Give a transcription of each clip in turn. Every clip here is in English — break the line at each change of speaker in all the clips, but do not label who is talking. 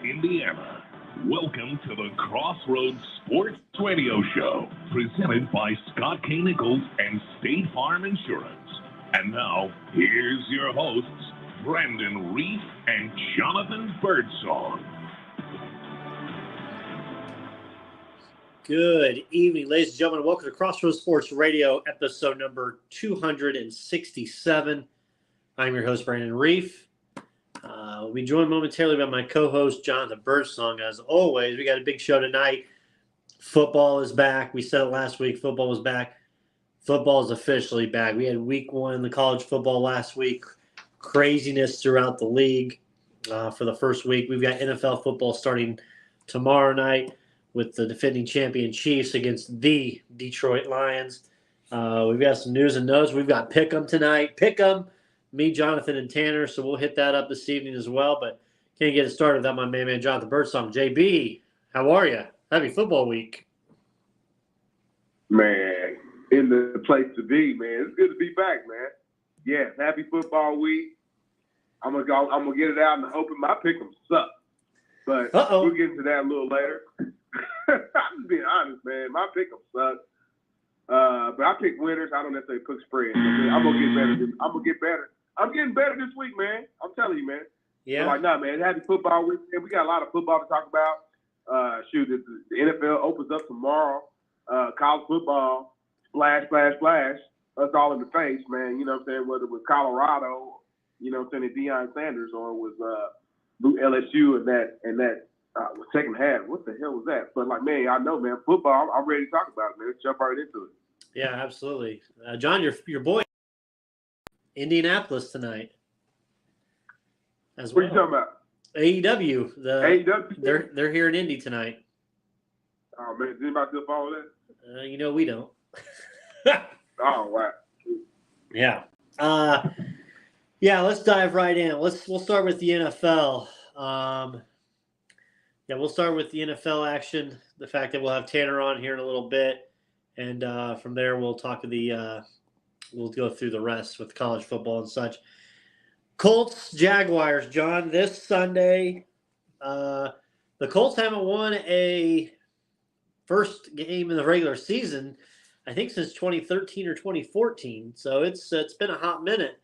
Indiana. Welcome to the Crossroads Sports Radio Show, presented by Scott K. Nichols and State Farm Insurance. And now, here's your hosts, Brandon Reef and Jonathan Birdsong.
Good evening, ladies and gentlemen. Welcome to Crossroads Sports Radio, episode number 267. I'm your host, Brandon Reef. We'll be joined momentarily by my co-host, Jonathan Birdsong. As always, we got a big show tonight. Football is back. We said it last week. Football was back. Football is officially back. We had week one in the college football last week. Craziness throughout the league for the first week. We've got NFL football starting tomorrow night with the defending champion Chiefs against the Detroit Lions. We've got some news and notes. We've got Pick'em tonight. Pick'em. Me, Jonathan, and Tanner, so we'll hit that up this evening as well. But can't get it started without my man, Jonathan Birdsong. JB, how are you? Happy football week.
Man, in the place to be, man. It's good to be back, man. Yes, happy football week. I'm gonna get it out and hoping my pick'em suck. But we'll get into that a little later. I'm just being honest, man. My pick'em suck. But I pick winners. I don't necessarily pick spreads. I'm gonna get better. I'm gonna get better. I'm getting better this week, man. I'm telling you, man.
Yeah.
I'm man. Happy football week. We got a lot of football to talk about. The NFL opens up tomorrow. College football, splash, splash, splash. Us all in the face, man. You know what I'm saying? Whether it was Colorado, you know what I'm saying, Deion Sanders, or it was LSU and that second half. What the hell was that? But man, I know, man. Football. I'm ready to talk about it, man. Let's jump right into it.
Yeah, absolutely. John, your boy. Indianapolis tonight as well.
What are you talking about?
AEW.
AEW?
They're here in Indy tonight.
Oh, man. Does anybody still follow that?
We don't.
Oh, wow.
Yeah. Let's dive right in. We'll start with the NFL. We'll start with the NFL action. The fact that we'll have Tanner on here in a little bit. And from there, we'll talk to we'll go through the rest with college football and such. Colts, Jaguars, John, this Sunday. The Colts haven't won a first game in the regular season, I think, since 2013 or 2014. So it's been a hot minute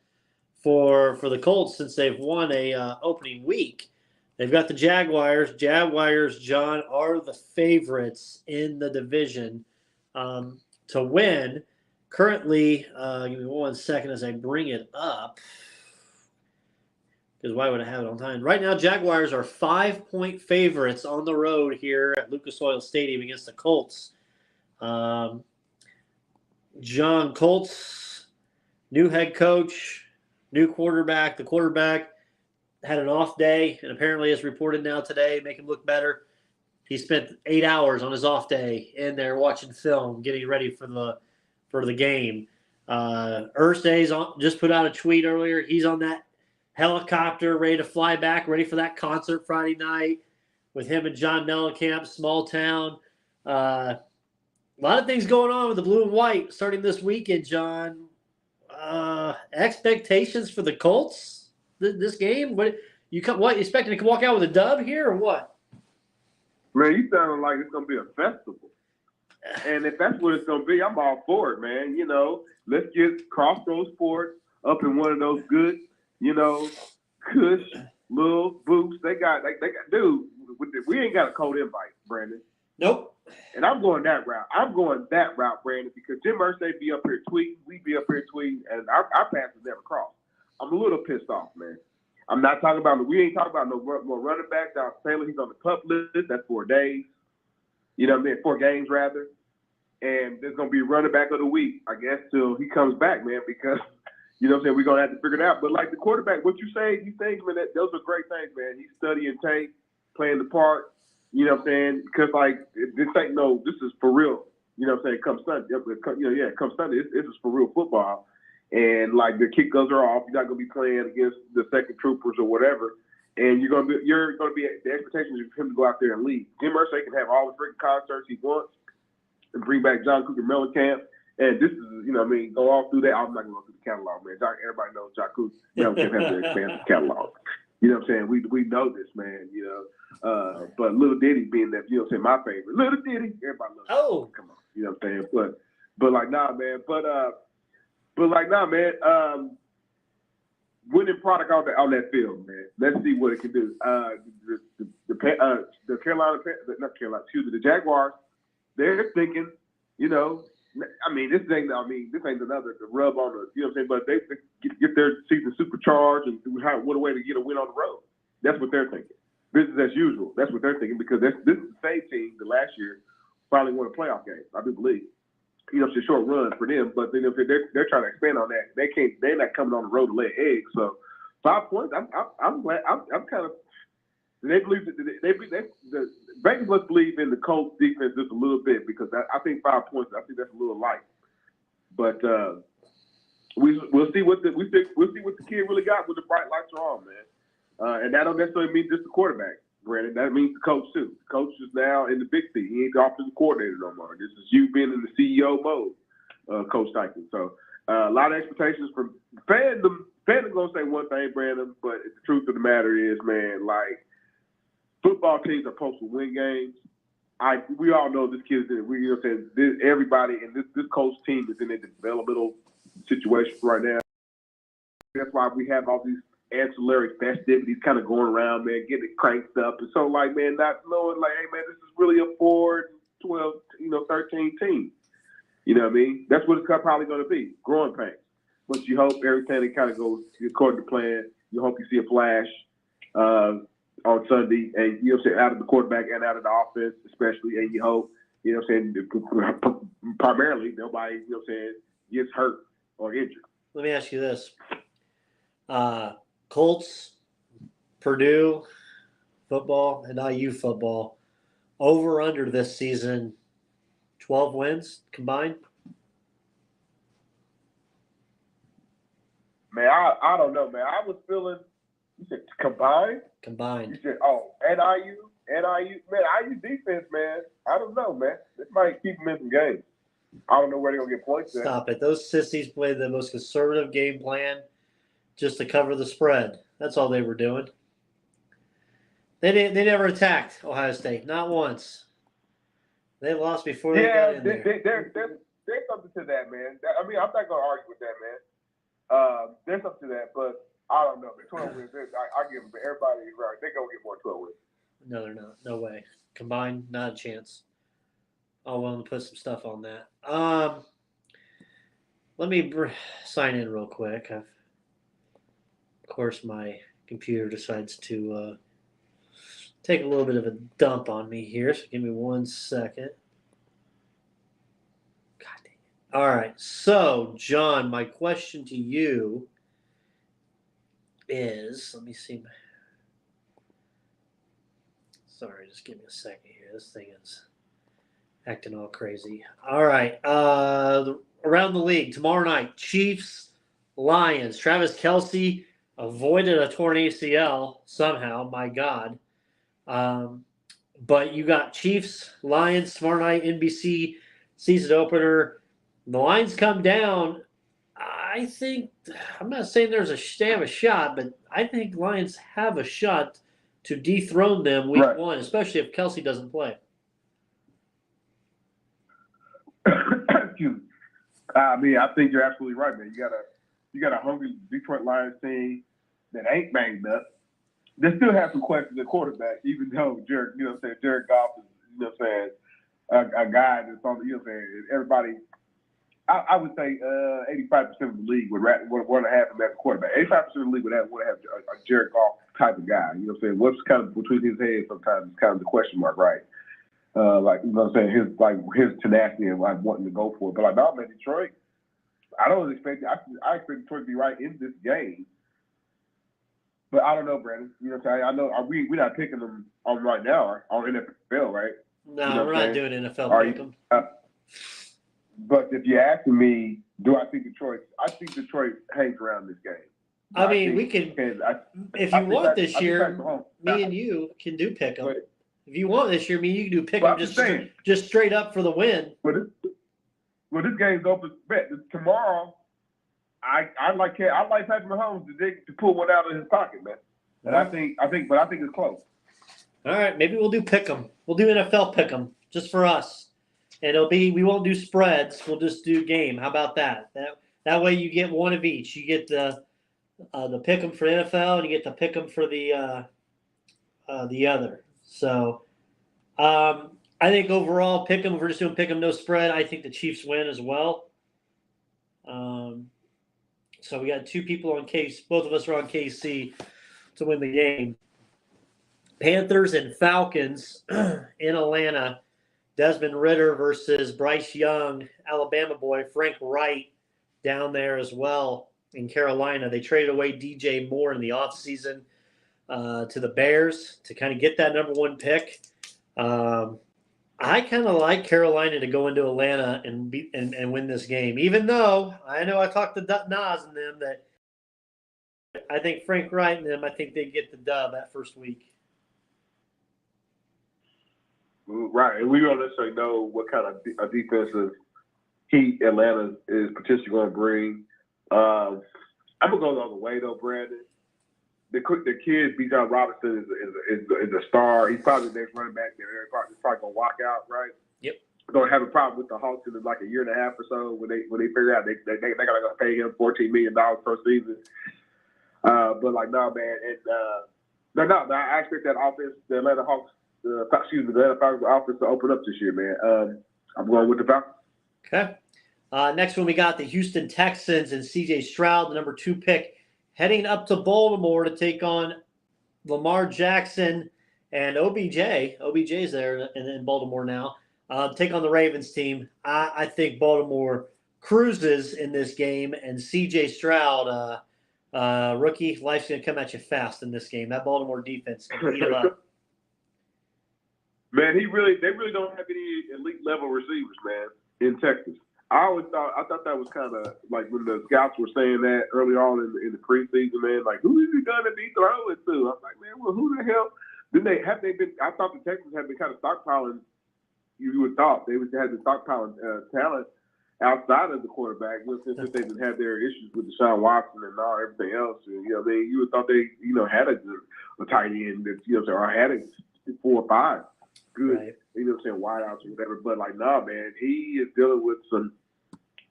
for the Colts since they've won a opening week. They've got the Jaguars. Jaguars, John, are the favorites in the division to win. Currently, give me 1 second as I bring it up, because why would I have it on time? Right now, Jaguars are 5-point favorites on the road here at Lucas Oil Stadium against the Colts. John, Colts, new head coach, new quarterback. The quarterback had an off day, and apparently is reported now today, make him look better. He spent 8 hours on his off day in there watching film, getting ready for the game. Irsay's just put out a tweet earlier. He's on that helicopter, ready to fly back, ready for that concert Friday night with him and John Mellencamp, small town. A lot of things going on with the blue and white starting this weekend, John. Expectations for the Colts this game? What you expecting to walk out with a dub here or what?
Man, you sounding like it's gonna be a festival. And if that's what it's going to be, I'm all for it, man. Let's get Crossroads Sports up in one of those good, cush little booths. They got, dude, we ain't got a cold invite, Brandon.
Nope.
And I'm going that route. Brandon, because Jim Irsay be up here tweeting, we be up here tweeting, and our paths never cross. I'm a little pissed off, man. I'm not talking about, we ain't talking about no more running backs. Now, Taylor, he's on the PUP list. That's 4 days. 4 games rather. And there's going to be a running back of the week, I guess, till he comes back, man, because, we're going to have to figure it out. But, the quarterback, what you say, these things, man, those are great things, man. He's studying tape, playing the part, because, this ain't this is for real, come Sunday. Come Sunday, this is for real football. And, the kickers are off. You're not going to be playing against the second troopers or whatever. And you're going to be the expectation is for him to go out there and lead. Jim Irsay can have all the freaking concerts he wants and bring back John Cook and Mellencamp. And this is, go all through that. I'm not going to go through the catalog, man. Everybody knows John Cook, Mellencamp has to expand the catalog. You know what I'm saying? We know this, man, you know. But Little Diddy being that, you know what I'm saying, my favorite. Little Diddy, everybody loves
Oh.
Come on. You know what I'm saying? But like, nah, man. But like, nah, man. Winning product on that field, man. Let's see what it can do. The Jaguars, they're thinking, you know, I mean, this ain't another rub on the, you know what I'm saying, but they get their season supercharged and what a way to get a win on the road. That's what they're thinking. Business as usual. That's what they're thinking because this is the same team that last year finally won a playoff game, I do believe. You know, it's a short run for them, but they're trying to expand on that. They're not coming on the road to lay eggs. So 5 points. I'm glad. I'm kind of. They believe that the Vegas must believe in the Colts defense just a little bit because I think 5 points. I think that's a little light. But we'll see what the kid really got when the bright lights are on, man. And that don't necessarily mean just the quarterback. Brandon, that means the coach too. The coach is now in the big seat. He ain't the offensive coordinator no more. This is you being in the CEO mode, Coach Tyson. So a lot of expectations from fandom. Fandom gonna say one thing, Brandon, but the truth of the matter is, man, like football teams are supposed to win games. We all know this kid is in. You know what I'm saying? Everybody in this coach team is in a developmental situation right now. That's why we have all these ancillary festivities kind of going around, man, getting it cranked up. And so, like, man, not knowing, like, hey, man, this is really a 4, 12, 13 team. You know what I mean? That's what it's probably going to be, growing pains. But you hope everything kind of goes according to plan. You hope you see a flash on Sunday, and, you know what I'm saying, out of the quarterback and out of the offense especially, and you hope, you know what I'm saying, primarily nobody, you know what I'm saying, gets hurt or injured.
Let me ask you this. Colts, Purdue football, and IU football, over under this season, 12 wins combined?
Man, I don't know, man. I was feeling, you said combined?
Combined.
You said, and IU. Man, IU defense, man, I don't know, man. This might keep them in some games. I don't know where they're going to get points at.
Stop it. Those sissies played the most conservative game plan just to cover the spread. That's all they were doing. They never attacked Ohio State, not once. They lost before they got in there.
There's something to that, man. I mean, I'm not going to argue with that, man. There's something to that, but I don't know. 12 wins, I give them. Everybody is right. They're going to get more 12 wins.
No, they're not. No way. Combined, not a chance. I'll willing to put some stuff on that. Let me sign in real quick. Of course, my computer decides to take a little bit of a dump on me here, so give me 1 second. God dang it. All right. So, John, my question to you is, let me see. Sorry, just give me a second here. This thing is acting all crazy. All right. Around the league tomorrow night, Chiefs, Lions. Travis Kelce avoided a torn ACL somehow. My God. But you got Chiefs, Lions tomorrow night, NBC season opener. The Lions come down. I think, I'm not saying they have a shot, but I think Lions have a shot to dethrone them week one, especially if Kelce doesn't play.
Excuse me. I mean, I think you're absolutely right, man. You got a hungry Detroit Lions team that ain't banged up. They still have some questions at quarterback, even though Jared Goff is, you know what I'm saying, a guy that's on the, you know what I'm saying, everybody, I would say 85% of the league would want to have him as a quarterback. 85% of the league would have a Jared Goff type of guy. You know what I'm saying? What's kind of between his head sometimes is kind of the question mark, right? Like, you know what I'm saying, his tenacity and like wanting to go for it. But like, no, man, Detroit, I don't expect it. I expect Detroit to be right in this game. But I don't know, Brandon. You know what I'm saying? I know we're not picking them on right now on NFL, right?
No,
you know
we're not doing NFL pick them.
But if you're asking me, do I think Detroit? I think Detroit hangs around this game.
I mean, we can. If you want this year, me and you can do pick them. If you want this year, me and you can do pick them just straight up for the win.
This game's open. Bet tomorrow. I like Patrick Mahomes to pull one out of his pocket, man. And I think it's close.
All right, maybe we'll do pick'em. We'll do NFL pick'em just for us, and we won't do spreads. We'll just do game. How about that? That way you get one of each. You get the pick'em for NFL, and you get the pick'em for the other. So I think overall pick'em. If we're just doing pick'em, no spread. I think the Chiefs win as well. So we got two people on case. Both of us are on KC to win the game. Panthers and Falcons in Atlanta. Desmond Ridder versus Bryce Young, Alabama boy. Frank Wright down there as well in Carolina. They traded away DJ Moore in the offseason to the Bears to kind of get that number one pick. I kind of like Carolina to go into Atlanta and win this game, even though I know I talked to Nas and them that I think Frank Wright and them, I think they get the dub that first week.
Right, and we don't necessarily know what kind of defensive heat Atlanta is potentially going to bring. I'm gonna go the other way though, Brandon. The kid, Bijan Robinson, is a star. He's probably the next running back there. He's probably gonna walk out, right?
Yep.
Don't have a problem with the Hawks in like a year and a half or so when they figure out they gotta pay him $14 million per season. But like no man, and no, I expect that offense, the Atlanta Hawks. The Atlanta Falcons offense to open up this year, man. I'm going with the Falcons.
Okay. Next one, we got the Houston Texans and C.J. Stroud, the number 2 pick, heading up to Baltimore to take on Lamar Jackson and OBJ. OBJ's there in Baltimore now. Take on the Ravens team. I think Baltimore cruises in this game, and C.J. Stroud, rookie, life's going to come at you fast in this game. That Baltimore defense can eat it up.
Man, they really don't have any elite level receivers, man, in Texas. I thought that was kind of like when the scouts were saying that early on in the preseason, man, like who is he gonna be throwing to? I was like, man, well, who the hell? Have they been? I thought the Texans had been kind of stockpiling. You would thought they would have been stockpiling talent outside of the quarterback, since they didn't have their issues with Deshaun Watson and everything else. And, you would thought they had a tight end that or had a 4 or 5. Good,
right.
Wideouts or whatever. But like, nah, man, he is dealing with some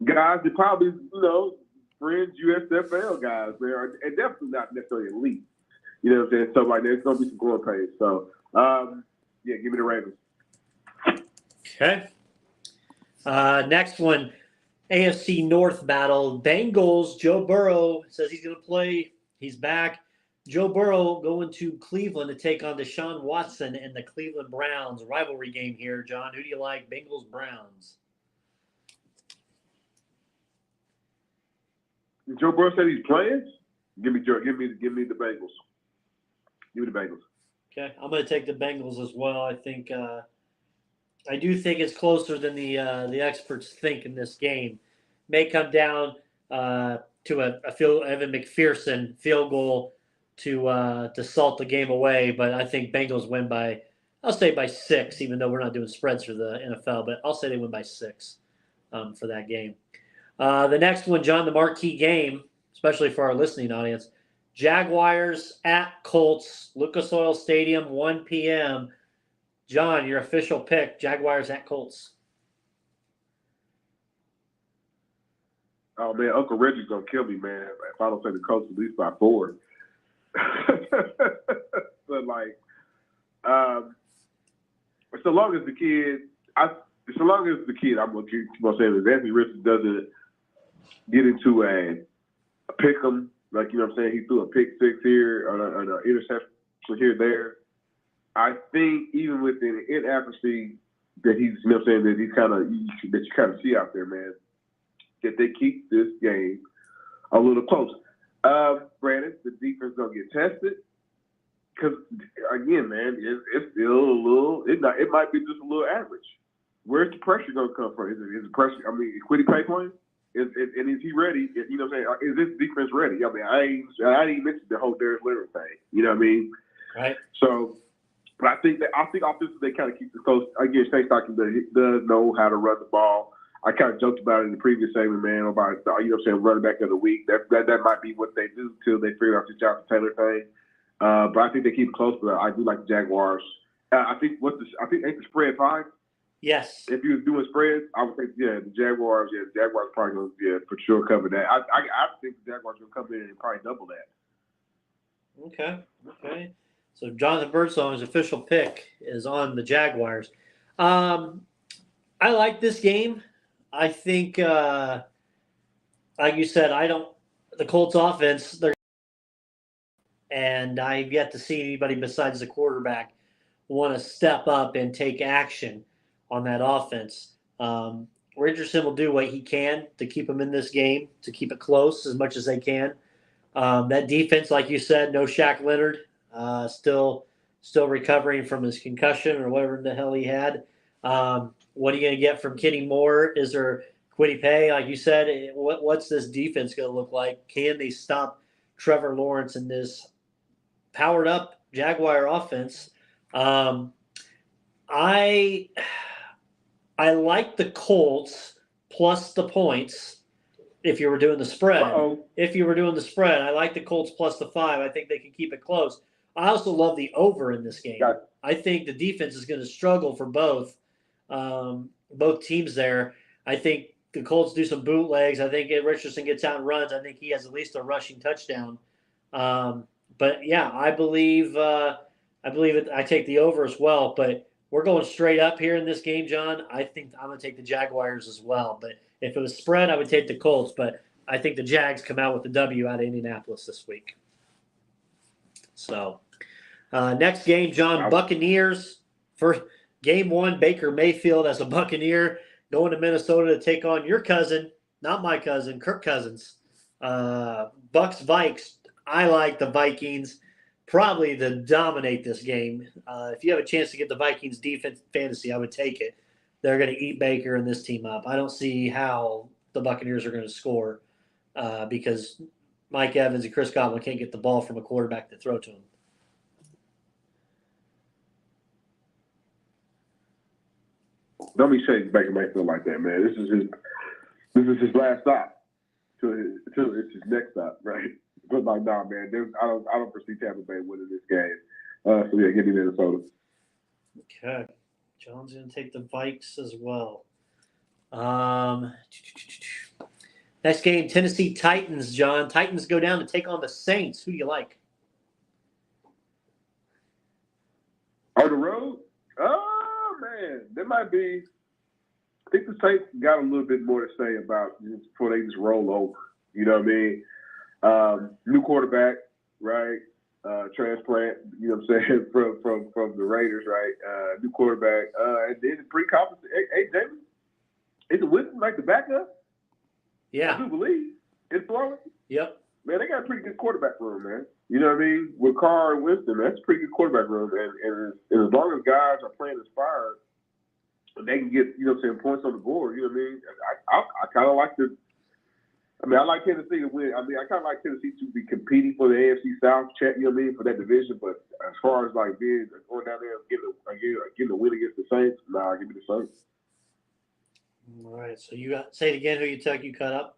guys that probably, fringe USFL guys, man, and definitely not necessarily elite. You know what I'm saying? So like, there's gonna be some growing pains. So, give me the Ravens.
Okay. Next one, AFC North battle. Bengals. Joe Burrow says he's gonna play. He's back. Joe Burrow going to Cleveland to take on Deshaun Watson and the Cleveland Browns. Rivalry game here, John. Who do you like? Bengals, Browns.
Joe Burrow said he's playing. Give me the Bengals. Give me the Bengals.
Okay, I'm going to take the Bengals as well. I think I do think it's closer than the experts think in this game. May come down to a Evan McPherson field goal to salt the game away, but I think Bengals win by, I'll say by 6, even though we're not doing spreads for the NFL, but I'll say they win by 6 for that game. The next one, John, the marquee game, especially for our listening audience, Jaguars at Colts, Lucas Oil Stadium, 1 p.m. John, your official pick, Jaguars at Colts.
Oh, man, Uncle Reggie's going to kill me, man, if I don't say the Colts at least by 4. But like, so long as the kid, I'm gonna keep on saying that Anthony Richardson doesn't get into a pick 'em, like what I'm saying, he threw a pick 6 here or an interception here there. I think even with the inaccuracy that he's that he's that you kind of see out there, man, that they keep this game a little close. Brandon, the defense gonna get tested because again, man, it's still a little. It might be just a little average. Where's the pressure gonna come from? Is the pressure? I mean, Quiddy Pay playing? And is he ready? You know what I'm saying? Is this defense ready? I mean, I ain't mentioned the whole Darius Leonard thing. You know what I mean?
Right.
So, but I think offensively they kind of keep it close. Again, Shane Stockton does know how to run the ball. I kind of joked about it in the previous segment, man, about running back of the week. That might be what they do till they figure out the Jonathan Taylor thing. But I think they keep it close. But I do like the Jaguars. I think ain't the spread 5?
Yes.
If you was doing spreads, I would think the Jaguars. Yeah, the Jaguars probably gonna for sure cover that. I think the Jaguars gonna come in and probably double that.
Okay. So Jonathan Birdsong's official pick is on the Jaguars. I like this game. I think, like you said, the Colts offense, and I've yet to see anybody besides the quarterback want to step up and take action on that offense. Richardson will do what he can to keep them in this game, to keep it close as much as they can. That defense, like you said, no Shaq Leonard, still recovering from his concussion or whatever the hell he had. What are you going to get from Kenny Moore? Is there Quiddy Pay? Like you said, what's this defense going to look like? Can they stop Trevor Lawrence in this powered up Jaguar offense? I like the Colts plus the points. If you were doing the spread, I like the Colts plus the 5. I think they can keep it close. I also love the over in this game. I think the defense is going to struggle for both teams there. I think the Colts do some bootlegs. I think if Richardson gets out and runs, I think he has at least a rushing touchdown. But yeah, I believe it. I take the over as well. But we're going straight up here in this game, John. I think I'm going to take the Jaguars as well. But if it was spread, I would take the Colts. But I think the Jags come out with the W out of Indianapolis this week. So next game, John, Buccaneers. For game 1, Baker Mayfield as a Buccaneer going to Minnesota to take on your cousin, not my cousin, Kirk Cousins. Bucks Vikes. I like the Vikings probably to dominate this game. If you have a chance to get the Vikings defense fantasy, I would take it. They're going to eat Baker and this team up. I don't see how the Buccaneers are going to score because Mike Evans and Chris Godwin can't get the ball from a quarterback to throw to them.
Don't be saying Baker Mayfield like that, man. This is his last stop. Till it's his next stop, right? But like, nah, man. I don't foresee Tampa Bay winning this game. So yeah, give me Minnesota.
Okay, John's going to take the Vikes as well. Next game, Tennessee Titans. John, Titans go down to take on the Saints. Who do you like?
On the road? Oh man, there might be. I think the Saints got a little bit more to say about before they just roll over. You know what I mean? New quarterback, right? Transplant, you know what I'm saying, from the Raiders, right? New quarterback. And then pretty competent. Hey, James, is it Winston like the backup?
Yeah.
I do believe. In Florida?
Yep.
Man, they got a pretty good quarterback room, man. You know what I mean? With Carr and Winston, that's a pretty good quarterback room. And as long as guys are playing inspired, and they can get, you know what I'm saying, points on the board, you know what I mean? I kind of like I like Tennessee to win. I mean, I kind of like Tennessee to be competing for the AFC South, you know what I mean, for that division. But as far as like going down there and getting a win against the Saints, nah, give me the Saints.
All right. So say it again. Who you took? You cut up.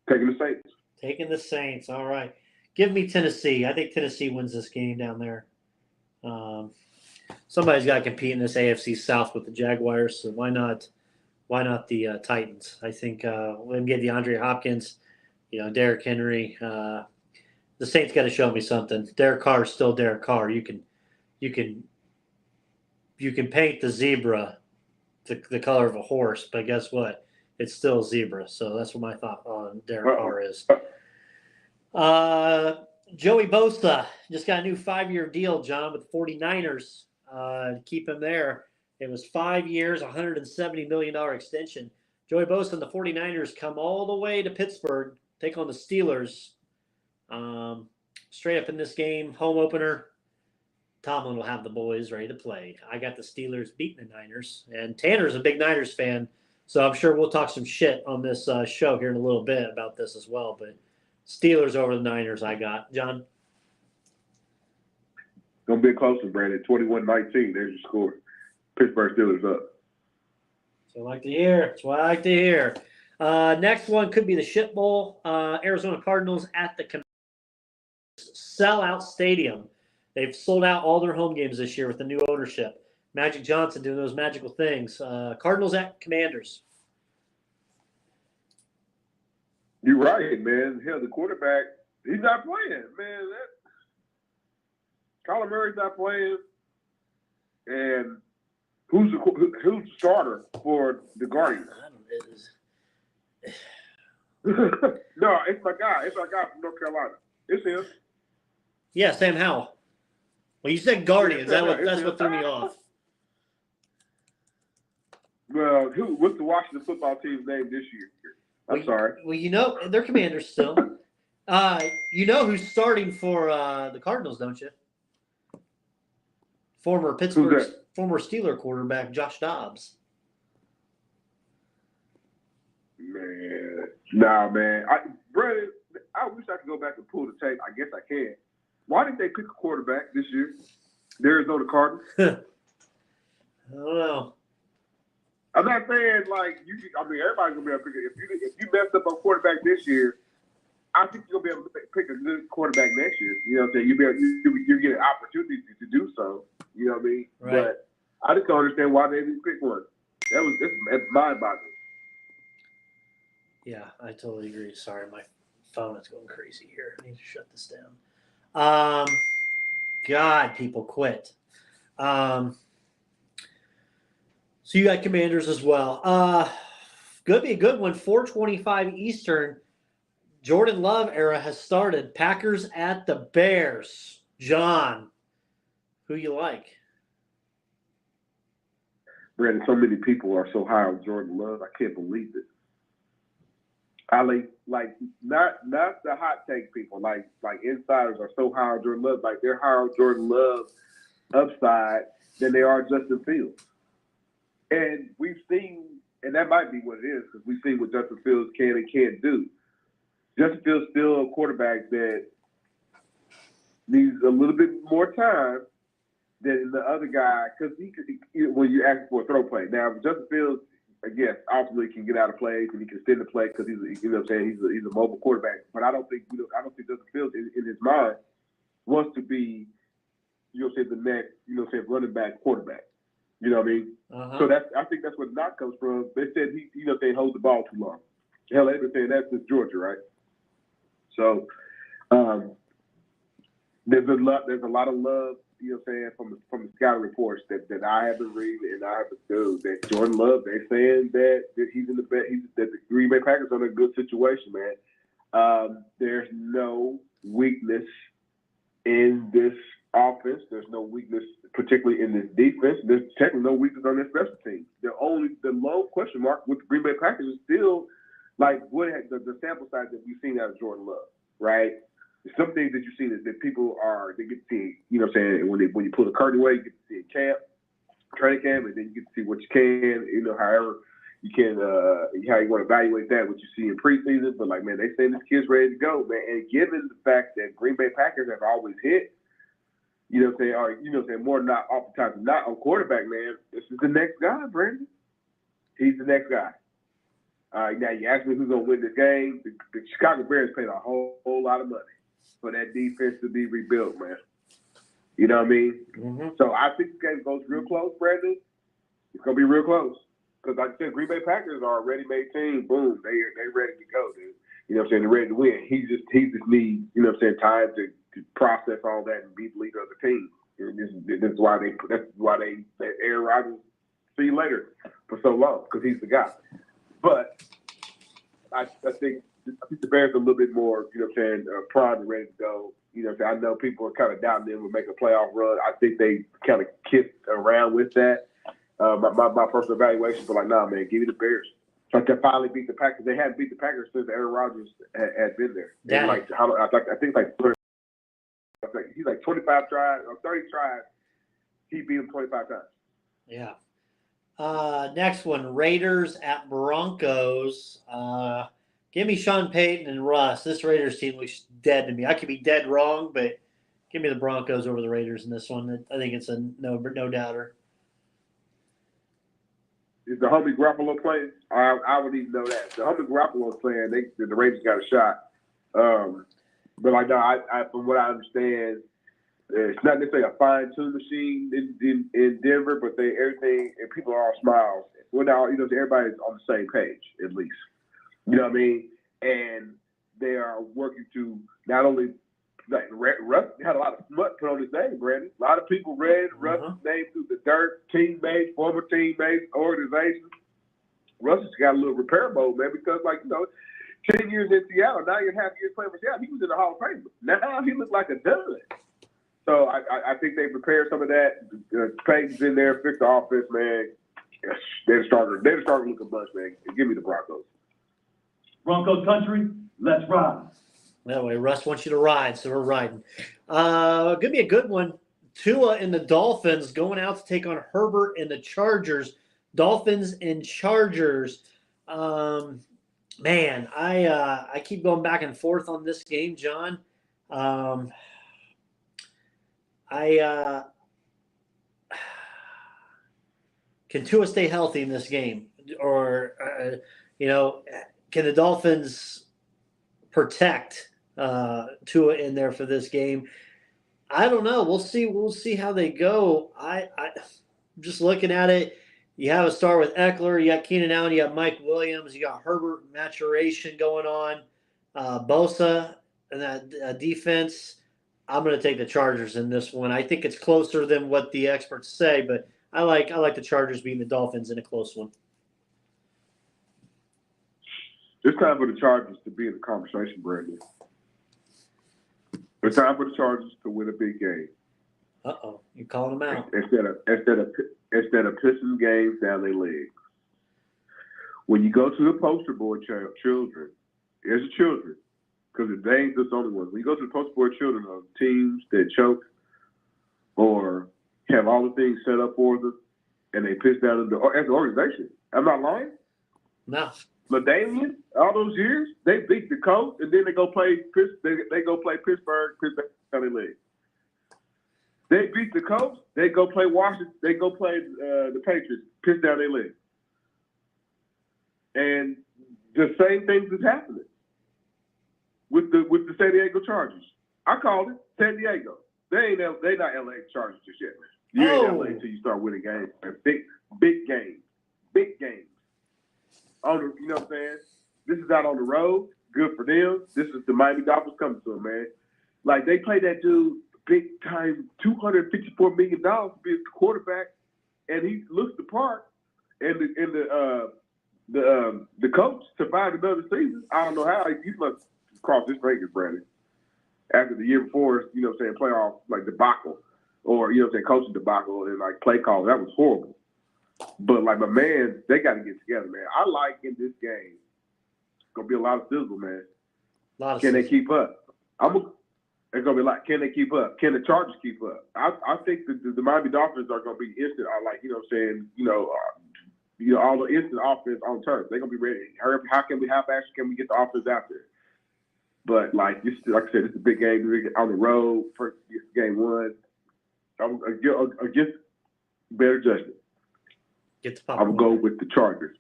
Taking the Saints.
Taking the Saints. All right. Give me Tennessee. I think Tennessee wins this game down there. Somebody's got to compete in this AFC South with the Jaguars. So why not the Titans? I think we can get DeAndre Hopkins, Derrick Henry. The Saints got to show me something. Derek Carr is still Derek Carr. You can paint the zebra the color of a horse, but guess what? It's still a zebra. So that's what my thought on Derek Carr is. Joey Bosa just got a new 5-year deal, John, with the 49ers. Keep him there. It was 5 years, $170 million extension. Joey Bosa and the 49ers come all the way to Pittsburgh, take on the Steelers. Straight up in this game, home opener, Tomlin will have the boys ready to play. I got the Steelers beating the Niners, and Tanner's a big Niners fan, so I'm sure we'll talk some shit on this show here in a little bit about this as well. But Steelers over the Niners, I got. John?
Gonna be closer, Brandon. 21-19. There's your score. Pittsburgh Steelers up.
So I like to hear. That's what I like to hear. Next one could be the Shit Bowl. Arizona Cardinals at the Commanders. sellout stadium. They've sold out all their home games this year with the new ownership. Magic Johnson doing those magical things. Cardinals at Commanders.
You're right, man. Hell, the quarterback, he's not playing, man. Kyler Murray's not playing. And who's the starter for the Guardians? No, it's my guy. It's our guy from North Carolina. It's him.
Yeah, Sam Howell. Well, you said Guardians. That's what threw me off.
Well, what's the Washington football team's name this year? I'm sorry.
Well, they're Commanders still. Who's starting for the Cardinals, don't you? Former Steeler quarterback Josh Dobbs.
Man, Brandon, I wish I could go back and pull the tape. I guess I can. Why didn't they pick a quarterback this year? The Arizona Cardinals.
I don't know.
I'm not saying everybody's gonna be able to pick it. If you messed up on quarterback this year, I think you're gonna be able to pick a good quarterback next year. You know what I'm saying? You get an opportunity to do so. You know what I mean?
Right.
But I just don't understand why they didn't pick one. That's mind-boggling.
Yeah, I totally agree. Sorry, my phone is going crazy here. I need to shut this down. God, people quit. So you got Commanders as well. Could be a good one. 4:25 Eastern. Jordan Love era has started. Packers at the Bears. John, who you like?
Brandon, so many people are so high on Jordan Love. I can't believe it. I like not the hot take people. Like insiders are so high on Jordan Love. Like they're higher on Jordan Love upside than they are Justin Fields. And we've seen, and that might be what it is, because we've seen what Justin Fields can and can't do. Justin Fields still a quarterback that needs a little bit more time than the other guy, because when you ask for a throw play. Now, Justin Fields, again, ultimately can get out of plays and he can extend the play because he's a mobile quarterback. But I don't think Justin Fields in his mind wants to be, the next, running back quarterback. You know what I mean?
Uh-huh.
So I think that's where the knock comes from. They said they hold the ball too long. Hell, they've been saying that since Georgia, right? So there's a lot of love, from the scouting reports that I have been reading and I have been doing, that Jordan Love, they're saying that he's in that the Green Bay Packers are in a good situation, man. There's no weakness in this offense. There's no weakness, particularly in this defense. There's technically no weakness on their special team. The low question mark with the Green Bay Packers is still the sample size that we've seen out of Jordan Love, right? There's some things that you see that people they get to see, when you pull the curtain away, you get to see in training camp, and then you get to see what you can, however you can, how you want to evaluate that, what you see in preseason. But man, they say this kid's ready to go, man. And given the fact that Green Bay Packers have always hit, more not oftentimes not on quarterback, man, this is the next guy, Brandon. He's the next guy. Now you ask me who's gonna win this game. The Chicago Bears paid a whole lot of money for that defense to be rebuilt, man. You know what I mean?
Mm-hmm.
So I think the game goes real close, Brandon. It's gonna be real close because, like I said, Green Bay Packers are a ready-made team. Boom, they ready to go, dude. You know what I'm saying? They're ready to win. He just needs, time to process all that and be the leader of the team. That's why they let Aaron Rodgers see you later for so long, because he's the guy. But I think the Bears are a little bit more, primed and ready to go. I know people are kind of doubting them will make a playoff run. I think they kind of kicked around with that. My personal evaluation, but nah, man, give me the Bears. Like they finally beat the Packers. They hadn't beat the Packers since Aaron Rodgers had been there.
Yeah.
I think he's 25 tries or 30 tries. He beat him 25 times.
Yeah. Next one, Raiders at Broncos. Give me Sean Payton and Russ. This Raiders team looks dead to me. I could be dead wrong, but give me the Broncos over the Raiders in this one. I think it's a no doubter.
Is the homie Garoppolo playing? I would even know that. The homie Garoppolo playing, the Raiders got a shot. But like, no, I from what I understand, it's not necessarily a fine-tuned machine in Denver, but everything and people are all smiles. Well, now everybody's on the same page at least. You know what I mean? And they are working to not only like Russ had a lot of smut put on his name, Brandon. A lot of people read Russ's name through the dirt, teammates, former teammates, organizations. Russ has got a little repair mode, man, because 10 years in Seattle, 9.5 years playing for Seattle, he was in the Hall of Fame. Now he looks like a dud. So I think they prepared some of that. Peyton's in there, fix the offense, man. They're the starter looking bunch, man. Give me the Broncos.
Bronco country, let's ride.
That way, Russ wants you to ride, so we're riding. Give me a good one. Tua and the Dolphins going out to take on Herbert and the Chargers. Dolphins and Chargers. Man, I keep going back and forth on this game, John. Can Tua stay healthy in this game? Or, can the Dolphins protect Tua in there for this game? I don't know. We'll see. We'll see how they go. I'm just looking at it. You have a star with Eckler. You got Keenan Allen. You got Mike Williams. You got Herbert maturation going on. Bosa and that defense. I'm going to take the Chargers in this one. I think it's closer than what the experts say, but I like the Chargers beating the Dolphins in a close one.
It's time for the Chargers to be in the conversation, Brandon. It's time for the Chargers to win a big game.
Uh-oh, you're calling them out.
Instead of pissing games down their legs. When you go to the poster board, children, as children, because they ain't just only ones. When you go to the poster board, children of teams that choke or have all the things set up for them, and they piss down as an organization. I'm not lying.
No.
LaDainian, all those years, they beat the Colts, and then they go play Pittsburgh, Pittsburgh down their legs. They beat the Colts. They go play Washington. They go play the Patriots. Piss down their legs. And the same things is happening with the San Diego Chargers. I called it San Diego. They not LA Chargers just yet. You ain't LA until you start winning games. Big games. You know what I'm saying? This is out on the road. Good for them. This is the Miami Dolphins coming to them, man. Like they played that dude big time, $254 million to be a quarterback, and he looks the part. And the coach survived another season. I don't know how he must cross his fingers, Brandon. After the year before, playoff like debacle, or coaching debacle and like play call, that was horrible. But like my man, they got to get together, man. I like in this game, it's gonna be a lot of sizzle, man. Can they keep up? It's gonna be like, can they keep up? Can the Chargers keep up? I think the Miami Dolphins are gonna be instant. I like, all the instant offense on turf. They're gonna be ready. How fast can we get the offense out there? But like I said, it's a big game on the road. First game one. I'm against better judgment. I'm gonna go with the Chargers.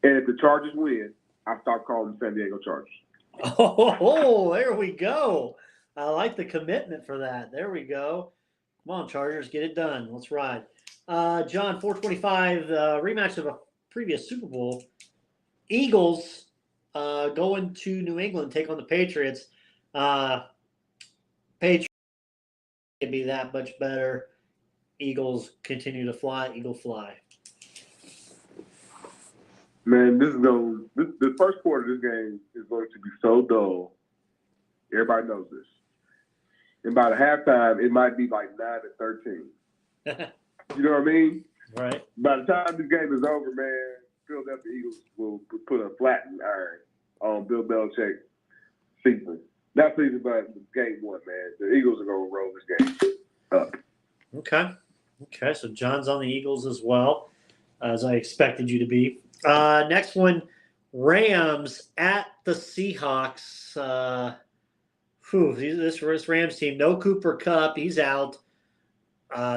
And if the Chargers win, I start calling them San Diego Chargers.
Oh, there we go. I like the commitment for that. There we go. Come on, Chargers, get it done. Let's ride. John, 425, rematch of a previous Super Bowl. Eagles going to New England, take on the Patriots. Patriots can be that much better. Eagles continue to fly. Eagle fly.
Man, the first quarter of this game is going to be so dull. Everybody knows this. And by the halftime, it might be like 9-13. You know what I mean?
Right.
By the time this game is over, man, Philadelphia Eagles will put a flattened iron on Bill Belichick's season. Not season, but game one, man. The Eagles are going to roll this game up.
Okay, so John's on the Eagles as well, as I expected you to be. Next one, Rams at the Seahawks. This Rams team, no Cooper Kupp. He's out.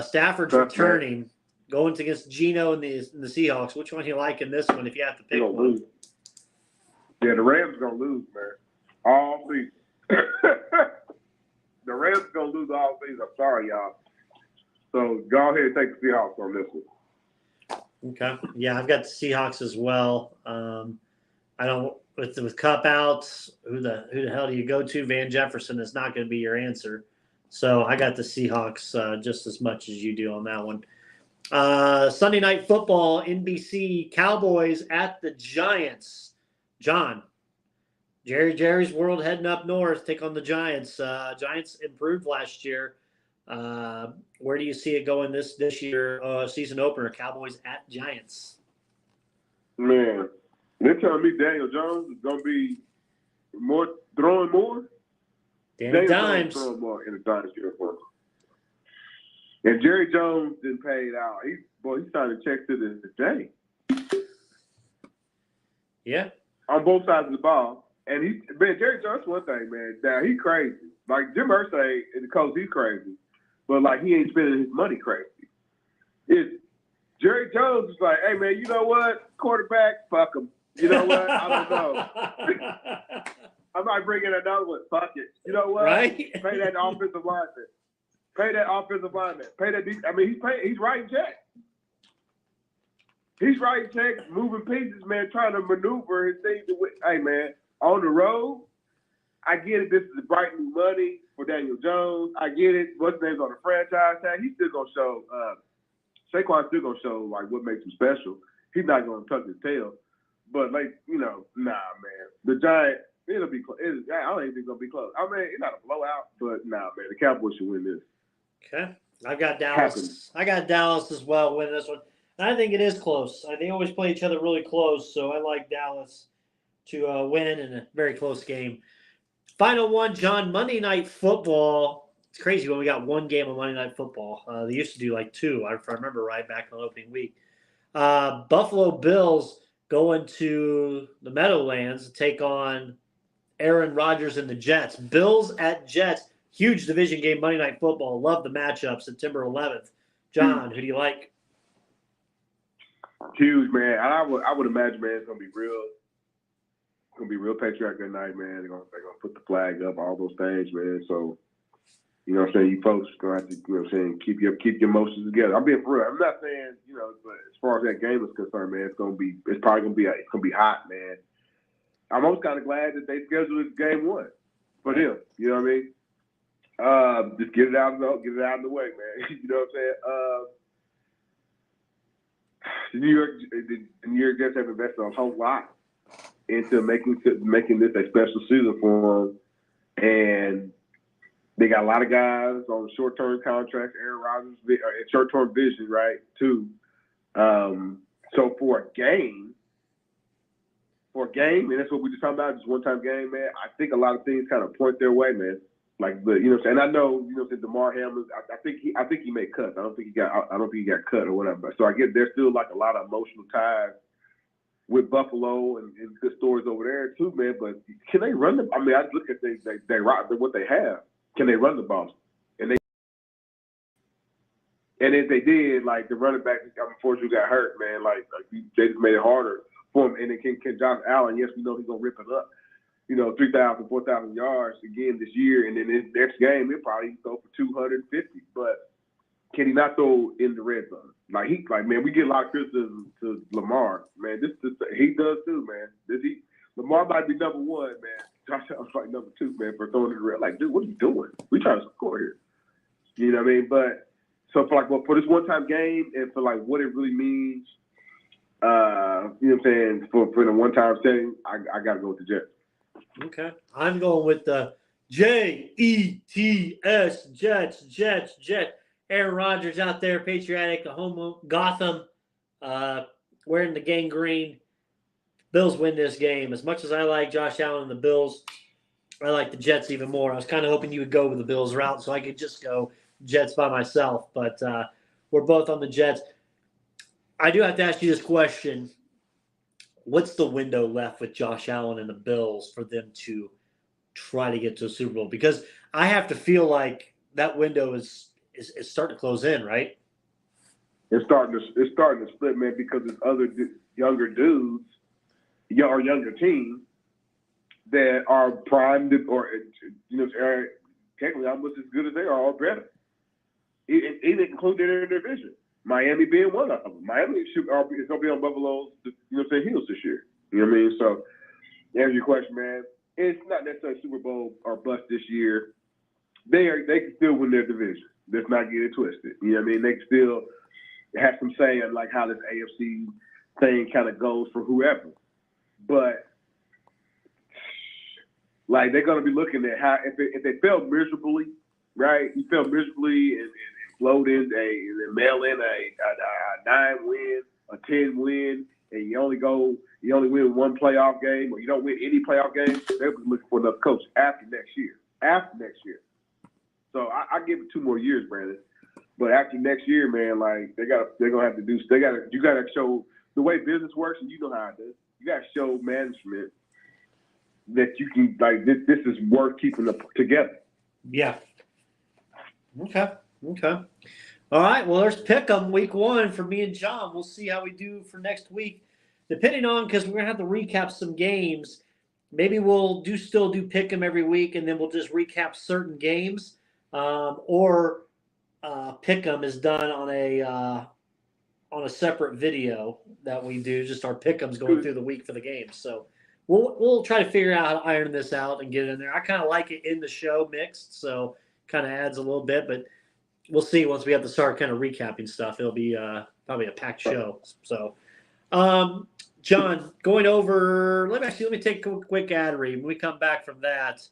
Stafford's returning. Going against Geno and the Seahawks. Which one do you like in this one if you have to pick one?
Lose. Yeah, the Rams are going to lose, man. All season. The Rams are going to lose all season. I'm sorry, y'all. So go ahead and take the Seahawks on this one.
Okay. Yeah, I've got the Seahawks as well. I don't with Cup out. Who the hell do you go to? Van Jefferson is not going to be your answer. So I got the Seahawks just as much as you do on that one. Sunday Night Football, NBC, Cowboys at the Giants. John, Jerry's world heading up north, take on the Giants. Giants improved last year. Where do you see it going this year? Season opener, Cowboys at Giants.
Man, they're telling me Daniel Jones is going to be throwing more.
Danny Dimes
throwing more in the Giants uniform. And Jerry Jones didn't pay it out. He's signing checks to this day.
Yeah.
On both sides of the ball. And Jerry Jones, one thing, man, now he crazy. Like Jim Irsay, the coach, he's crazy. But like he ain't spending his money crazy. Jerry Jones is like, hey man, you know what? Quarterback, fuck him. You know what? I don't know. I might bring in another one. Fuck it. You know what?
Right?
Pay that offensive lineman. Pay that offensive lineman. Pay that. I mean, he's writing checks. He's writing checks, moving pieces, man, trying to maneuver his things. Hey, man, on the road, I get it. This is bright new money for Daniel Jones. I get it. What's his name's on the franchise tag? He's still gonna show. Saquon's still gonna show like what makes him special. He's not gonna tuck his tail, but like nah, man. The Giants. It'll be close. I don't even think it's going to be close. I mean, it's not a blowout, but nah, man, the Cowboys should win this.
Okay. I've got Dallas. I got Dallas as well winning this one. And I think it is close. They always play each other really close, so I like Dallas to win in a very close game. Final one, John, Monday Night Football. It's crazy when we got one game on Monday Night Football. They used to do like two, if I remember right, back on opening week. Buffalo Bills going to the Meadowlands to take on Aaron Rodgers and the Jets. Bills at Jets. Huge division game, Monday Night Football. Love the matchup, September 11th. John, who do you like?
Huge, man. I would imagine, man, it's gonna be real patriotic that night, man. They're gonna put the flag up, all those things, man. So, you know what I'm saying, you folks gonna have to, you know what I'm saying, keep your emotions together. I'm being for real. I'm not saying, you know, but as far as that game is concerned, man, it's probably gonna be hot, man. I'm almost kind of glad that they scheduled it game one for them. You know what I mean? Just get it out of the way, man. You know what I'm saying? The New York Jets have invested a whole lot into making this a special season for them, and they got a lot of guys on short-term contracts. Aaron Rodgers, short-term vision, right? Too. So for a game, and that's what we just talking about, just one-time game, man. I think a lot of things kind of point their way, man. Like, but you know what I'm saying? I know, you know, DeMar Hamlin. I think he made cuts. I don't think he got cut or whatever. So I get there's still like a lot of emotional ties with Buffalo and good stories over there too, man. But can they run the? I mean, I look at what they have. Can they run the ball? And if they did, like the running back, unfortunately got hurt, man. Like they just made it harder for him. And then can Josh Allen? Yes, we know he's gonna rip it up. You know, 3,000, 4,000 yards again this year, and then his next game he'll probably throw for 250. But can he not throw in the red zone? Like man, we get a lot of criticism to Lamar, man. This he does too, man. Lamar might be number one, man. Josh Allen's like number two, man, for throwing in the red. Like, dude, what are you doing? We trying to score here. You know what I mean? But so for this one-time game and for like what it really means, you know what I'm saying, for the one-time setting, I got to go with the Jets.
Okay. I'm going with the Jets, Jets. Aaron Rodgers out there, patriotic, home Gotham, wearing the gang green. Bills win this game. As much as I like Josh Allen and the Bills, I like the Jets even more. I was kind of hoping you would go with the Bills route so I could just go Jets by myself, but we're both on the Jets. I do have to ask you this question. What's the window left with Josh Allen and the Bills for them to try to get to a Super Bowl? Because I have to feel like that window is starting to close in, right?
It's starting to split, man, because there's other younger dudes or younger teams that are primed or, you know, technically almost as good as they are, or better. It didn't include their division. Miami being one of them. Miami is going to be on Buffalo's, heels this year. You know what I mean? So, to answer your question, man, it's not necessarily Super Bowl or bust this year. They can still win their division. Let's not get it twisted. You know what I mean? They can still have some say in like how this AFC thing kind of goes for whoever. But like they're going to be looking at how if they fail miserably, right? You fail miserably and float in and mail in a 9-win, a 10-win, and you only win one playoff game, or you don't win any playoff games. They'll be looking for another coach after next year. So I give it 2 more years, Brandon. But after next year, man, like they're gonna have to do. You gotta show the way business works, and you know how it does. You gotta show management that you can this is worth keeping together.
Yeah. Okay. All right. Well, there's Pick'em week 1 for me and John. We'll see how we do for next week, depending on because we're gonna have to recap some games. Maybe we'll still do Pick'em every week, and then we'll just recap certain games, or Pick'em is done on a separate video that we do. Just our Pick'ems going through the week for the games. So we'll try to figure out how to iron this out and get it in there. I kind of like it in the show mixed, so kind of adds a little bit, but we'll see once we have to start kind of recapping stuff. It'll be probably a packed show. So, John, going over. Let me take a quick ad read. When we come back from that,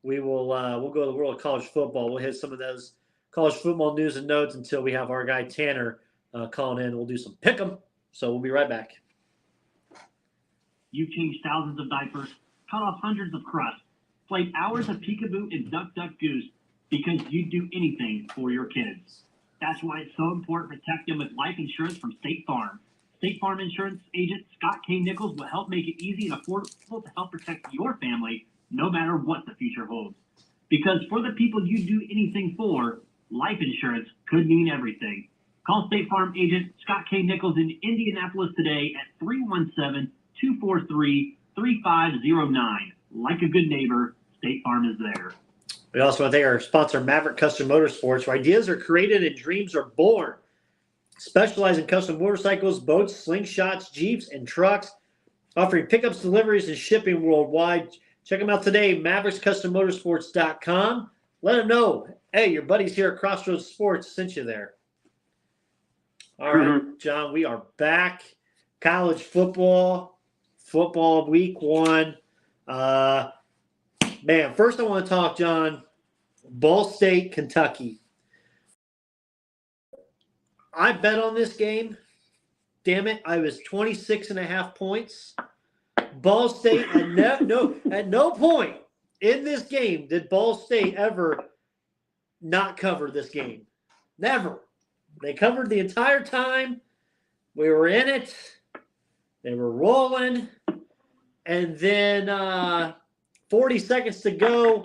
we'll go to the world of college football. We'll hit some of those college football news and notes until we have our guy Tanner calling in. We'll do some Pick'em. So we'll be right back.
You've changed thousands of diapers, cut off hundreds of crusts, played hours of peekaboo and duck goose because you'd do anything for your kids. That's why it's so important to protect them with life insurance from State Farm. State Farm insurance agent Scott K. Nichols will help make it easy and affordable to help protect your family no matter what the future holds. Because for the people you do anything for, life insurance could mean everything. Call State Farm agent Scott K. Nichols in Indianapolis today at 317-243-3509. Like a good neighbor, State Farm is there.
We also want to thank our sponsor, Maverick Custom Motorsports, where ideas are created and dreams are born. Specialize in custom motorcycles, boats, slingshots, Jeeps, and trucks, offering pickups, deliveries, and shipping worldwide. Check them out today, MavericksCustomMotorsports.com. Let them know, hey, your buddies here at Crossroads Sports sent you there. All right, John, we are back. College football week 1. Man, first I want to talk, John, Ball State, Kentucky. I bet on this game. Damn it, I was 26.5 points. Ball State, at no point in this game did Ball State ever not cover this game. Never. They covered the entire time. We were in it. They were rolling. And then 40 seconds to go.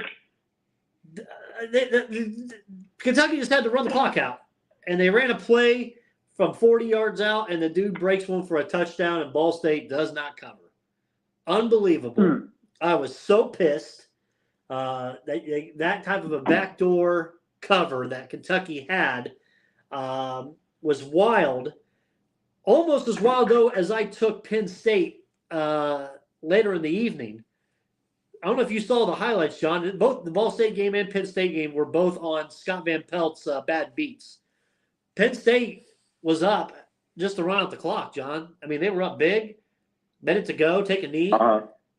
Kentucky just had to run the clock out. And they ran a play from 40 yards out, and the dude breaks one for a touchdown, and Ball State does not cover. Unbelievable. I was so pissed. That type of a backdoor cover that Kentucky had was wild. Almost as wild, though, as I took Penn State later in the evening. I don't know if you saw the highlights, John. Both the Ball State game and Penn State game were both on Scott Van Pelt's bad beats. Penn State was up just to run out the clock, John. I mean, they were up big. Minute to go, take a knee.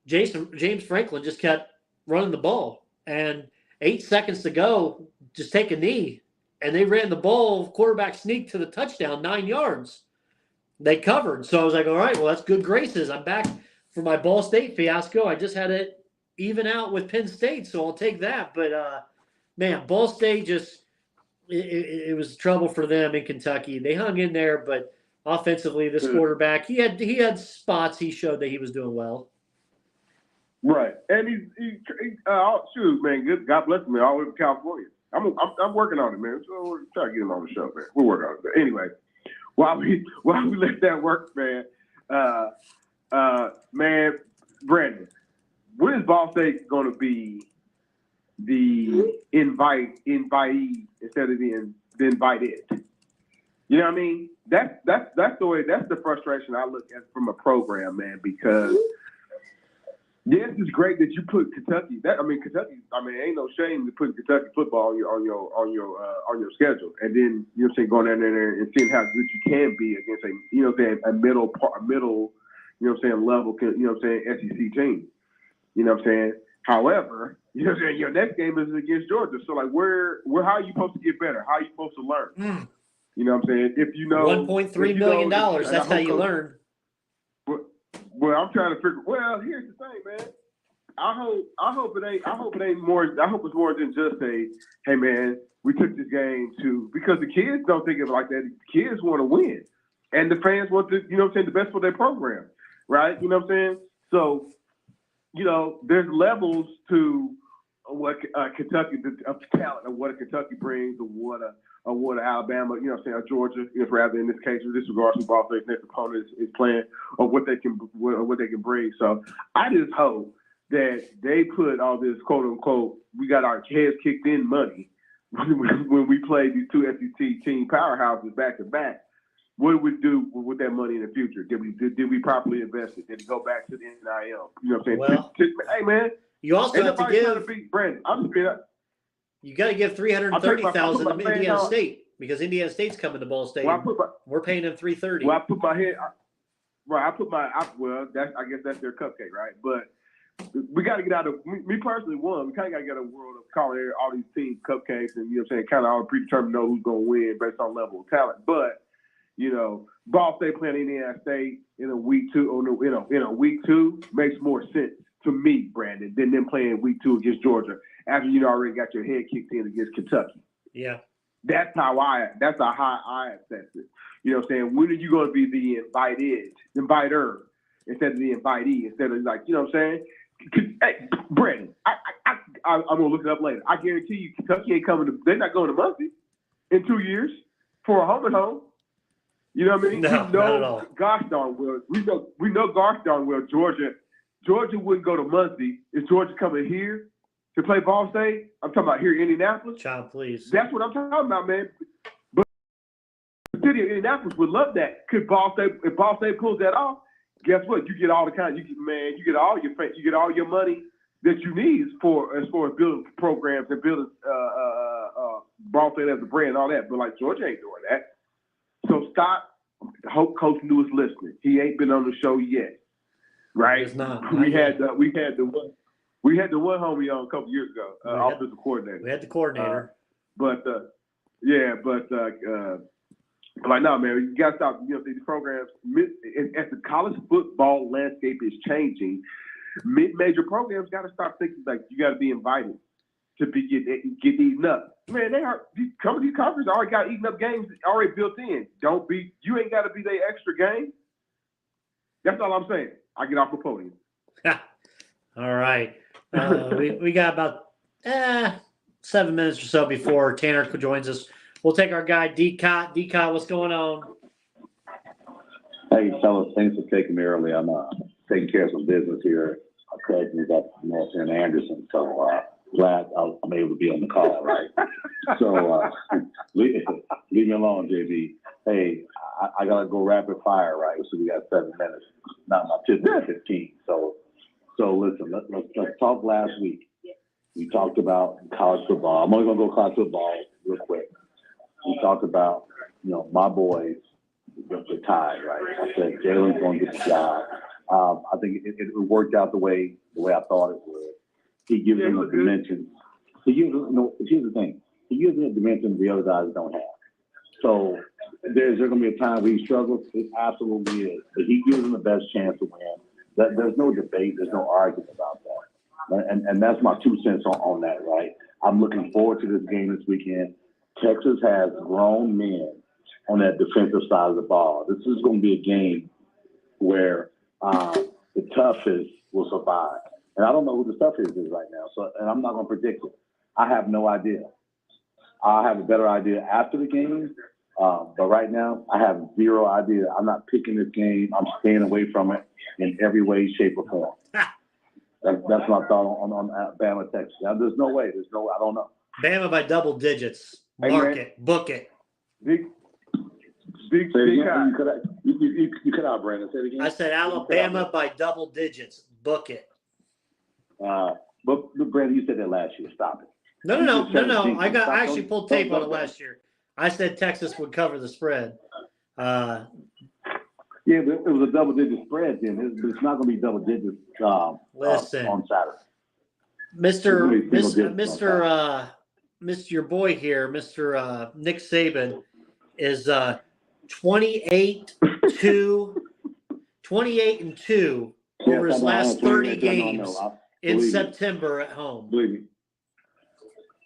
James Franklin just kept running the ball. And 8 seconds to go, just take a knee. And they ran the ball, quarterback sneak to the touchdown, 9 yards. They covered. So I was like, all right, well, that's good graces. I'm back for my Ball State fiasco. I just had it even out with Penn State, so I'll take that. But, man, Ball State just it was trouble for them in Kentucky. They hung in there, but offensively, this quarterback, he had spots he showed that he was doing well.
Right. And he's shoot, man, good. God bless him, man, all the way from California. I'm working on it, man. So we're trying to get him on the show, man. We're working on it. But anyway, while we let that work, man, man, Brandon, when is Ball State going to be the invitee instead of the invited. You know what I mean? That's the way. That's the frustration I look at from a program, man. Because yes, it's great that you put Kentucky. Kentucky. Ain't no shame to put Kentucky football on your schedule, and then going down there and seeing how good you can be against a middle level SEC team. You know what I'm saying? However, your next game is against Georgia. So like, how are you supposed to get better? How are you supposed to learn? You know what I'm saying? If you know
$1.3 million, that's how you learn.
Well, I'm trying to figure. Well, here's the thing, man. I hope it ain't more. I hope it's more than just hey, man, we took this game because the kids don't think of it like that. The kids want to win, and the fans want to, the best for their program, right? You know what I'm saying? So, there's levels to what Kentucky, of talent, of what Kentucky brings, or what Alabama, or Georgia, rather in this case, with disregard to ball their next opponent is playing, or what they can bring. So I just hope that they put all this quote unquote, we got our heads kicked in money when we play these two SEC team powerhouses back to back. What do we do with that money in the future? Did we properly invest it? Did it go back to the NIL? You know what I'm saying?
Well,
hey man,
you also have to give.
Brandon, I'm just being.
You got to give $330,000 to Indiana State because Indiana State's coming to Ball Stadium. We're paying them $330,000.
Well, I put my head. I guess that's their cupcake, right? But we got to get out of me personally. We kind of got to get out of the world of calling all these teams cupcakes, and kind of all predetermined know who's going to win based on level of talent. But Ball State playing Indiana State in a week two, in a week two makes more sense to me, Brandon, than them playing week 2 against Georgia after you already got your head kicked in against Kentucky.
Yeah.
That's how I assess it. You know what I'm saying? When are you going to be the inviter, instead of the invitee, instead of like, you know what I'm saying? Hey, Brandon, I'm going to look it up later. I guarantee you Kentucky ain't they're not going to Muncie in 2 years for a home and home. You know what I mean?
No, not at all.
Gosh darn well. We know gosh darn well Georgia wouldn't go to Muncie. Is Georgia coming here to play Ball State? I'm talking about here in Indianapolis.
Child, please.
That's what I'm talking about, man. But the city of Indianapolis would love that. If Ball State pulls that off, guess what? You get all the you get all your money that you need as far as building programs and building Ball State as a brand and all that. But like Georgia ain't doing that. So stop. I hope Coach New is listening. He ain't been on the show yet. Right?
It's not.
We had the one homie on a couple years ago, offensive coordinator.
We had the coordinator.
Like no, man, you gotta stop. These programs as the college football landscape is changing, mid-major programs gotta stop thinking like you gotta be invited to get eaten up. Man, these conferences already got eaten up games already built in. You ain't gotta be their extra game. That's all I'm saying. I get off the podium.
All right. We got about 7 minutes or so before Tanner joins us. We'll take our guy, D-Cot. D-Cot, what's going on?
Hey, fellas, thanks for taking me early. I'm taking care of some business here. My cousin is up in Anderson, so glad I'm able to be on the call, right? So leave me alone, JB. Hey, I got to go rapid fire, right? So we got 7 minutes, not my 15. So listen, let's talk last week. We talked about college football. I'm only going to go college football real quick. We talked about, my boys, the Tide, right? I said Jalen's going to get the job. I think it worked out the way I thought it would. He gives them a dimension. Here's the thing. He gives them a dimension the other guys don't have. So there's going to be a time where he struggles. It absolutely is. But he gives them the best chance to win. There's no debate. There's no argument about that. And that's my 2 cents on that, right? I'm looking forward to this game this weekend. Texas has grown men on that defensive side of the ball. This is going to be a game where the toughest will survive. And I don't know who the toughest is right now, and I'm not going to predict it. I have no idea. I'll have a better idea after the game, but right now I have zero idea. I'm not picking this game. I'm staying away from it in every way, shape, or form. That's my thought on Bama, Texas. Now, there's no way. I don't know.
Bama by double digits.
Hey,
Mark
man.
it. Book it.
Big
Say it
guy.
again. You cut out, Brandon. Say it again.
I said Alabama by double digits. Book it.
But Brandon, you said that last year. Stop it.
No. I
Stop.
actually
Don't-
pulled tape
don't-
on it last year. I said Texas would cover the spread.
Yeah, but it was a double-digit spread then. It's not going to be double digits
Listen.
on Saturday.
Mr. Your boy here, Mr. Nick Saban, is 28-2 over his last 30 games in September at home.
Believe me.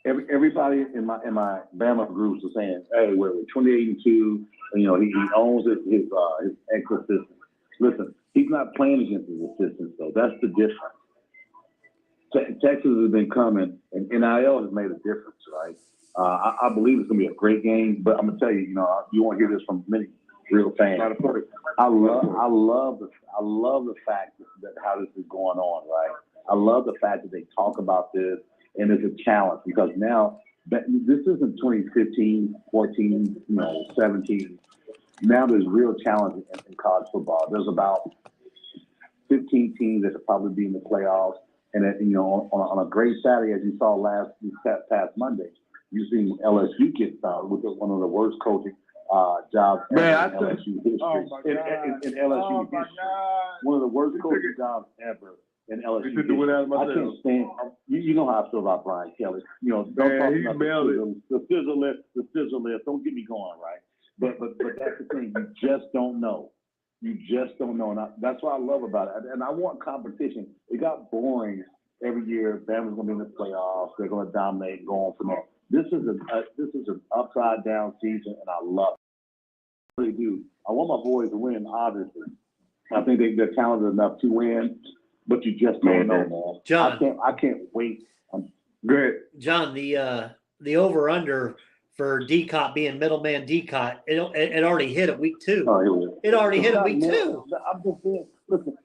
Everybody in my Bama groups are saying, "Hey, we're 28-2. He owns his ex-assistant." Listen, he's not playing against his assistants though. That's the difference. Texas has been coming, and NIL has made a difference, right? I believe it's going to be a great game, but I'm going to tell you, you won't hear this from many real fans. I love the fact that how this is going on, right? I love the fact that they talk about this, and it's a challenge because now this isn't 2015, 14, 17. Now there's real challenge in college football. There's about 15 teams that could probably be in the playoffs. And on a great Saturday, as you saw past Monday, you seen LSU get with one of the worst coaching jobs ever in LSU history.
Oh my God.
In LSU history, one of the worst coaching jobs ever in LSU history. I can't stand. You know how I feel about Brian Kelly. Don't talk about the sizzle lift. Don't get me going, right? But that's the thing. You just don't know. And that's what I love about it. And I want competition. It got boring every year. Bama's going to be in the playoffs. They're going to dominate and go on from there. This is an upside down season, and I love it. I really do. I want my boys to win, obviously. I think they're talented enough to win, but you just don't know, man.
John,
I can't wait.
Good.
John, the over under for Decott being middleman Decott, it already hit at week 2.
Oh,
It already hit at week 2.
I'm just saying, listen,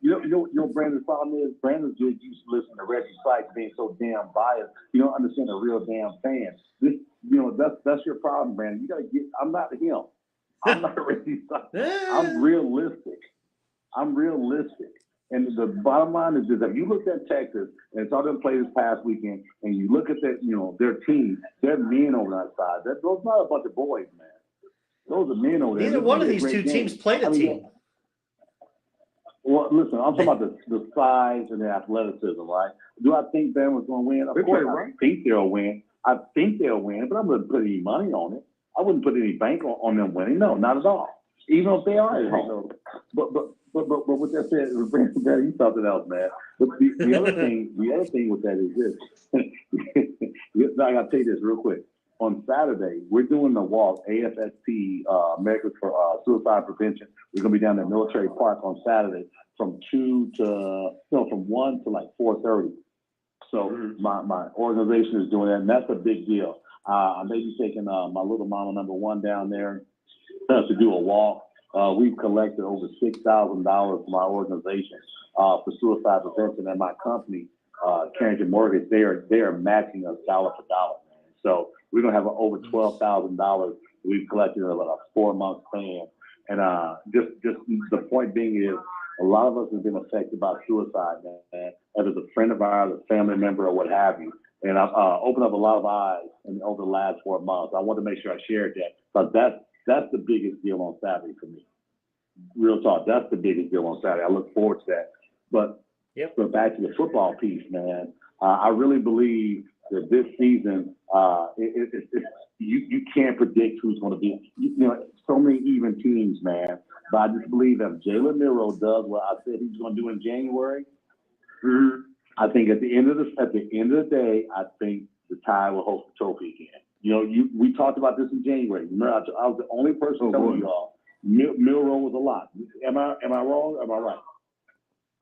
Brandon's problem is Brandon's just used to listen to Reggie Sykes being so damn biased. You don't understand a real damn fan. That's your problem, Brandon. You gotta I'm not him. I'm not Reggie Sykes. I'm realistic. And the bottom line is that if you look at Texas and saw them play this past weekend, and you look at that, their team, they're men on that side. Those not a bunch of boys, man. Those are men over there.
Neither one of these two teams played a team.
Well, listen, I'm talking about the size and the athleticism, right? Do I think Bama's going to win? Of course, I think they'll win. But I'm going to put any money on it. I wouldn't put any bank on them winning. No, not at all. Even if they are at home. But with that said, Brandon, you something else, man. But the other thing with that is this. I got to tell you this real quick. On Saturday, we're doing the walk, AFSP, Americans for Suicide Prevention. We're going to be down at Military Park on Saturday from 1 to like 4:30. So my organization is doing that, and that's a big deal. I may be taking my little mama number 1 down there to do a walk. We've collected over $6,000 from our organization for suicide prevention, and my company, Carrington Mortgage, they are matching us dollar for dollar. So we're gonna have over $12,000 we've collected in about a 4-month span. And just the point being is, a lot of us have been affected by suicide, man. Whether it's a friend of ours, a family member, or what have you. And I've opened up a lot of eyes over the last 4 months. I want to make sure I shared that, but that's the biggest deal on Saturday for me. Real talk, that's the biggest deal on Saturday. I look forward to that. But back to the football piece, man. I really believe that this season, you can't predict who's going to be. So many even teams, man. But I just believe if Jalen Miro does what I said he's going to do in January, I think at the end of the day, I think the Tide will host the trophy again. We talked about this in January. Remember, I was the only person telling y'all Milroe was a lot. Am I wrong? Or am I right?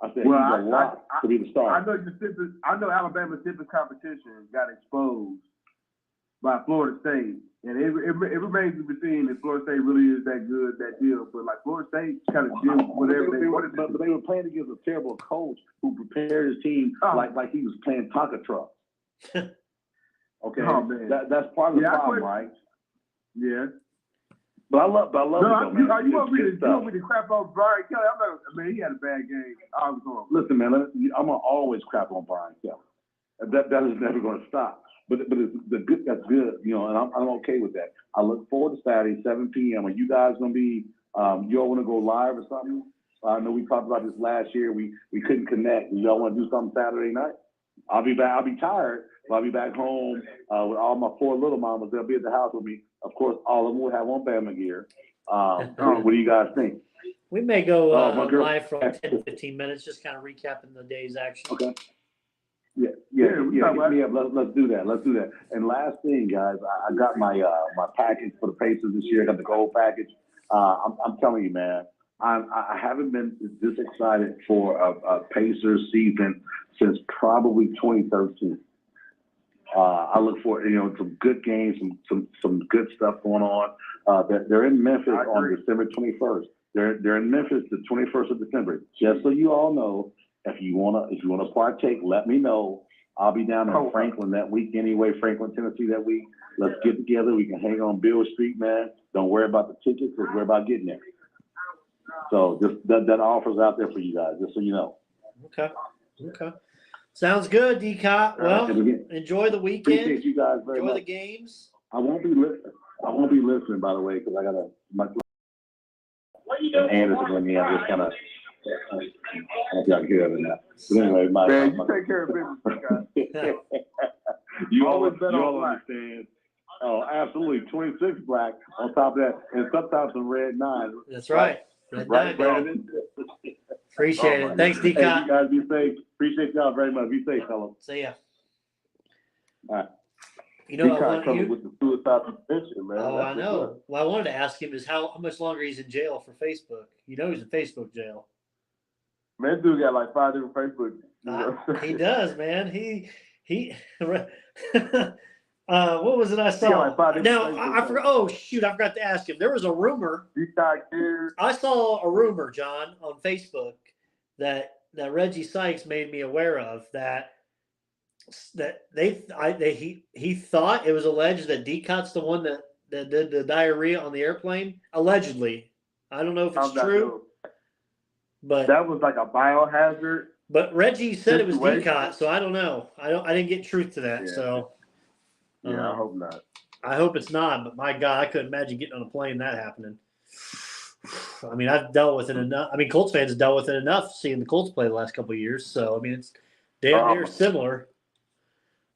I said he's a lot to be the star.
I know Alabama's stiffest competition got exposed, by Florida State. And it remains to be seen if Florida State really is that good, that deal. But like Florida State kind of did whatever they wanted.
But they were playing against a terrible coach who prepared his team like he was playing Tonka truck. Okay,
man.
That's part of the problem, right?
Yeah.
But I love
no,
it,
you
man.
want me to crap on Brian Kelly? Man, he had a bad game.
Listen, man, I'm gonna always crap on Brian Kelly. That is never going to stop. But it's the good. That's good, you know, and I'm okay with that. I look forward to Saturday, 7 p.m. Are you guys gonna be? You all want to go live or something? I know we talked about this last year. We couldn't connect. Do y'all want to do something Saturday night? I'll be back. I'll be tired, but I'll be back home with all my 4 little mamas. They'll be at the house with me. Of course, all of them will have on Bama gear. What do you guys think?
We may go live for 10 to 15 minutes, just kind of recapping the day's action.
Okay. Yeah. Let's do that. Let's do that. And last thing, guys, I got my package for the Pacers this year. I got the gold package. I'm telling you, man, I haven't been this excited for a Pacers season since probably 2013. I look for some good games, some good stuff going on. They're in Memphis on December 21st. They're in Memphis the 21st of December. Just so you all know. If you wanna partake, let me know. I'll be down in Franklin that week anyway, Franklin, Tennessee that week. Let's get together. We can hang on Bill Street, man. Don't worry about the tickets. Just worry about getting there. So just that offer's out there for you guys, just so you know.
Okay. Sounds good, D-Cot. Well, enjoy the weekend.
Appreciate you guys very much.
Enjoy the games.
I won't be listening, by the way, because I got Anderson with me. I'm just kind of. I don't think I can hear it now. But anyway,
man, you take care of business, guys.
you always understand. Oh, absolutely. 26 black on top of that, and sometimes some red 9.
That's right. Red 9,
Brandon?
Appreciate it. Thanks, D-Cot.
Hey, you guys be safe. Appreciate y'all very much. Be safe, fellas.
See ya.
All right.
You know,
with the suicide prevention, man.
Oh, I know. What I wanted to ask him is how much longer he's in jail for Facebook. You know he's in Facebook jail.
Man, dude got like 5 different Facebook.
He does, man. He what was it I saw?
Like
now I forgot. Oh shoot, I forgot to ask him. There was a rumor. I saw a rumor, John, on Facebook that Reggie Sykes made me aware of that he thought it was alleged that D-Cot's the one that did the diarrhea on the airplane. Allegedly, I don't know if it's true. But
that was like a biohazard.
But Reggie said it was D-Cot, so I don't know. I didn't get truth to that. Yeah. So
I hope not.
I hope it's not. But my God, I couldn't imagine getting on a plane that happening. I mean, I've dealt with it enough. I mean, Colts fans have dealt with it enough seeing the Colts play the last couple of years. So I mean, it's damn near similar.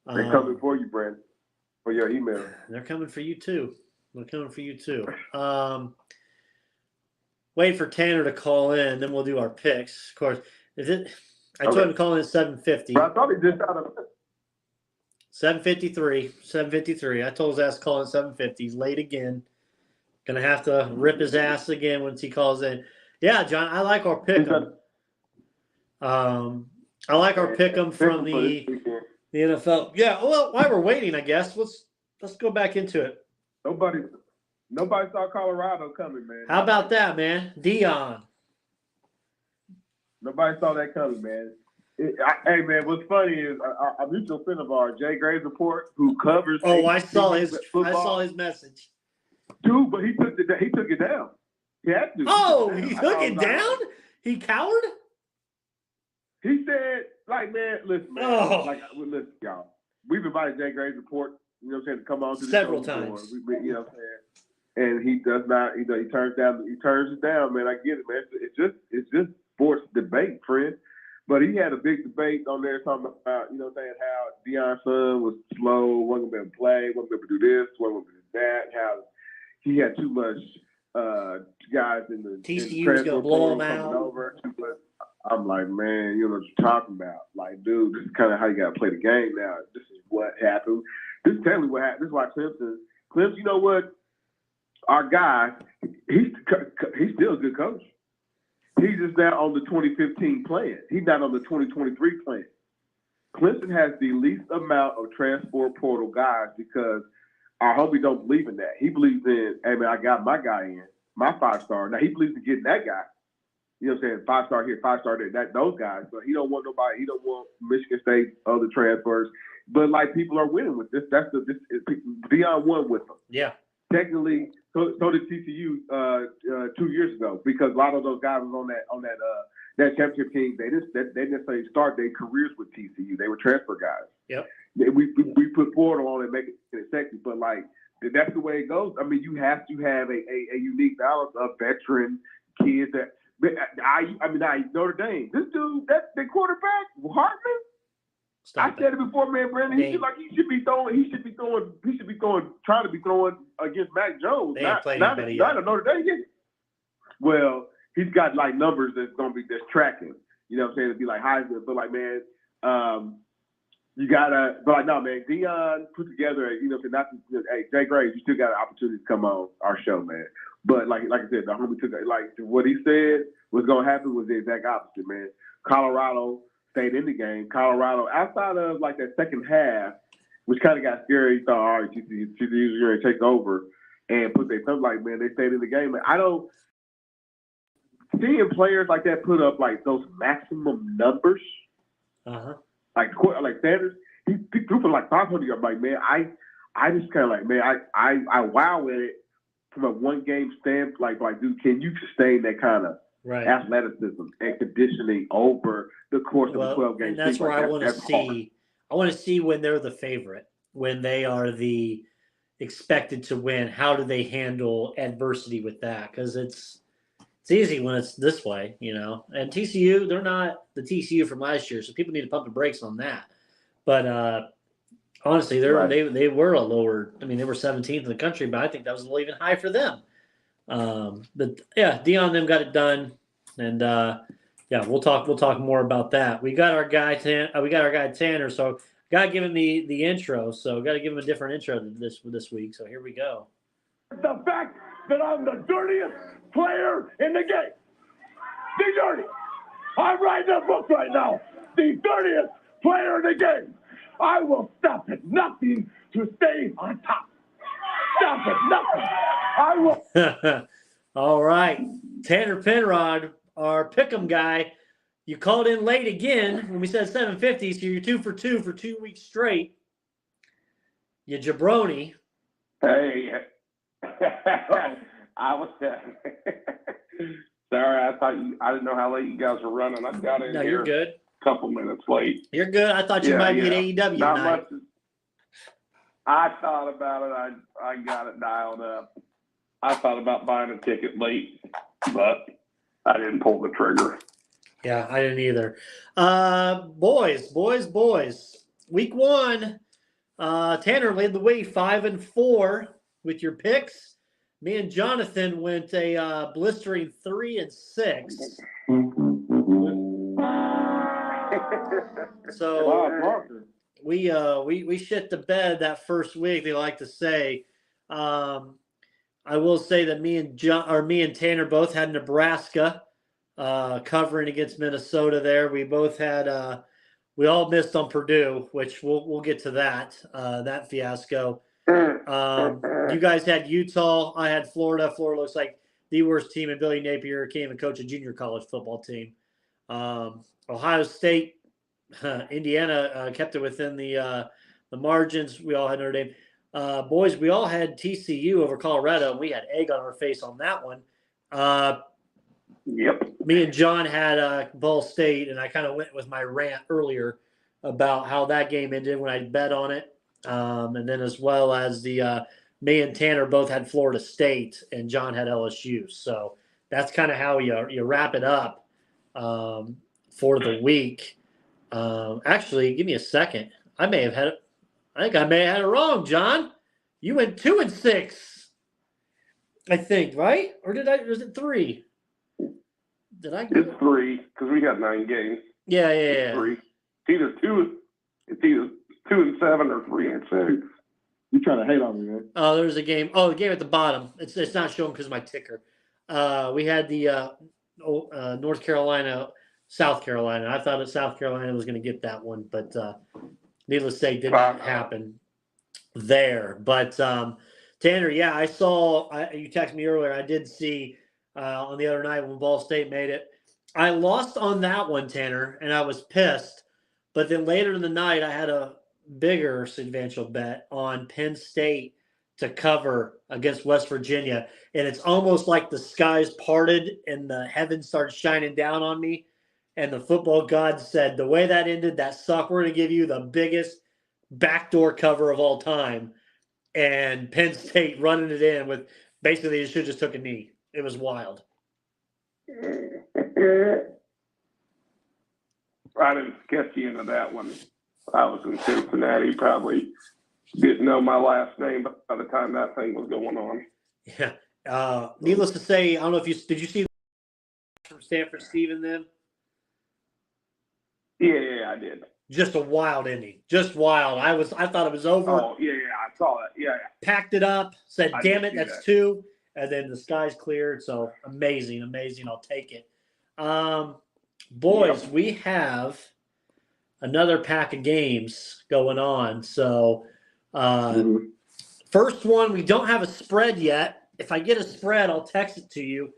They're coming for you, Brent, for your email.
They're coming for you too. Wait for Tanner to call in, then we'll do our picks. Of course, I told him to call in at 7:50.
I thought he just out of
7:53. I told his ass to call in at 7:50. He's late again. Gonna have to rip his ass again once he calls in. Yeah, John, I like our pick'em. I like our pick'em from the NFL. Yeah, well, while we're waiting, I guess let's go back into it.
Nobody saw Colorado coming, man.
How about that, man? Dion.
Nobody saw that coming, man. Hey, man, what's funny is a mutual friend of ours, Jay Graves Report, who covers.
Oh, I saw his message.
Dude, but he took it down. He had to.
Oh, he took it down? He cowered?
He said, like, man, listen, man. Listen, y'all. We've invited Jay Graves Report, you know what I'm saying, to come on to the
several
show
times.
You know what I'm saying? And he does not. He turns it down, man. I get it, man. It's just sports debate, friend. But he had a big debate on there talking about, you know, saying how Deion's son was slow, wasn't going to play, wasn't going to do this, wasn't going to do that. How he had too much guys in the
TCU was going to blow him out.
I'm like, man, you know what you're talking about. Like, dude, this is kind of how you got to play the game now. This is what happened. This is telling me what happened. This is why Clemson, you know what? Our guy, he's still a good coach. He's just now on the 2015 plan. He's not on the 2023 plan. Clemson has the least amount of transport portal guys because our homie don't believe in that. He believes in, hey man, I got my guy in, my 5-star. Now he believes in getting that guy. You know what I'm saying? 5-star here, 5-star there. Those guys. But he don't want nobody. He don't want Michigan State other transfers. But like people are winning with this. Deion won with them.
Yeah.
Technically, so did TCU 2 years ago because a lot of those guys was on that championship team. They didn't necessarily start their careers with TCU. They were transfer guys.
Yep.
We put Portal on and make it sexy, but like that's the way it goes. I mean, you have to have a unique balance of veteran kids that. Notre Dame. This dude, the quarterback, Hartman. I said it before, man. Brandon. He should be throwing, trying to be throwing against Mac Jones. Not a Notre Dame game. Well, he's got like numbers that's tracking. You know what I'm saying? It'd be like Heisman, but like, man, you gotta. But like, no, man. Deion put together. Hey, Jay Graves, you still got an opportunity to come on our show, man. But like I said, the homie took what he said was gonna happen was the exact opposite, man. Colorado stayed in the game. Colorado, outside of like that second half, which kind of got scary, you thought, all right, TCU's going to take over and put their thumb. Like, man, they stayed in the game. I don't seeing players like that put up like those maximum numbers. Like Sanders, he threw for like 500. I'm like, man, I just kind of like, man, I wow at it. From a one-game stand, like, dude, can you sustain that kind of athleticism and conditioning over the course of a 12-game season?
And that's where I want to see. I want to see when they're the favorite, when they are the expected to win. How do they handle adversity with that? Because it's easy when it's this way, you know. And TCU, they're not the TCU from last year, so people need to pump the brakes on that. But honestly, they were a lower. I mean, they were 17th in the country, but I think that was a little even high for them. But yeah, Deion and them got it done, and yeah, we'll talk more about that. We got our guy Tanner, so gotta give him the intro. So gotta give him a different intro this week. So here we go.
The fact that I'm the dirtiest player in the game, the dirtiest. I'm writing a book right now. The dirtiest player in the game. I will stop at nothing to stay on top. Stop at nothing. I will.
All right. Tanner Penrod, our pick'em guy. You called in late again when we said 750, so you're 2 for 2 for 2 weeks straight. You jabroni.
Hey. I was sorry, I didn't know how late you guys were running. I got in here.
You're good.
Couple minutes late.
You're good. I thought you might be at AEW
Not
tonight.
much. I thought about it. I got it dialed up. I thought about buying a ticket late, but I didn't pull the trigger.
Yeah, I didn't either. Boys. Week 1, Tanner led the way 5-4 with your picks. Me and Jonathan went a blistering 3-6. So we shit the bed that first week, they like to say. I will say that me and Tanner both had Nebraska covering against Minnesota there. We both had we all missed on Purdue, which we'll get to that fiasco. You guys had Utah, I had Florida. Florida looks like the worst team, and Billy Napier came and coached a junior college football team. Ohio State, Indiana kept it within the margins. We all had Notre Dame. Boys, we all had TCU over Colorado, and we had egg on our face on that one.
Yep.
Me and John had Ball State, and I kind of went with my rant earlier about how that game ended when I bet on it. And then as well as me and Tanner both had Florida State, and John had LSU. So that's kind of how you wrap it up for the week. Actually, give me a second. I think I may have had it wrong, John. You went 2-6, I think, right? Or was it 3? Did I?
It's 3 because we had 9 games.
Yeah.
3. It's either 2-7 or 3-6.
You trying to hate on me, man?
Oh, there's a game. Oh, the game at the bottom. It's not showing because of my ticker. We had the North Carolina, South Carolina. I thought that South Carolina was going to get that one, but needless to say, did not happen. there. But Tanner, yeah, I saw you texted me earlier. I did see on the other night when Ball State made it. I lost on that one, Tanner, and I was pissed. But then later in the night, I had a bigger substantial bet on Penn State to cover against West Virginia. And it's almost like the skies parted and the heavens started shining down on me. And the football gods said, the way that ended, that sucked. We're going to give you the biggest backdoor cover of all time. And Penn State running it in with basically they should have just took a knee. It was wild.
I didn't sketch you into that one. I was in Cincinnati, probably didn't know my last name by the time that thing was going on.
Yeah. Needless to say, I don't know if did you see from Stanford Stephen then?
Yeah, I did.
Just a wild ending. Just wild. I thought it was over.
Oh, yeah, I saw that. Yeah.
Packed it up, said,
I
damn
did
it,
see
that's
that.
2. And then the skies cleared. So amazing. I'll take it. Boys, we have another pack of games going on. So first one, we don't have a spread yet. If I get a spread, I'll text it to you.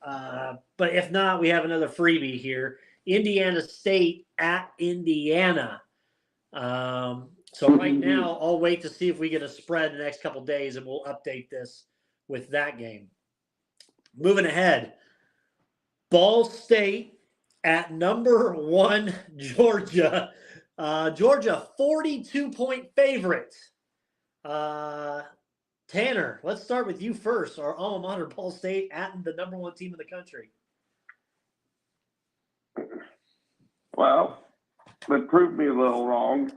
But if not, we have another freebie here. Indiana State at Indiana. So right now, I'll wait to see if we get a spread in the next couple days, and we'll update this with that game. Moving ahead, Ball State at number 1, Georgia. Georgia, 42-point favorite. Tanner, let's start with you first. Our alma mater, Ball State, at the number 1 team in the country.
Well, they proved me a little wrong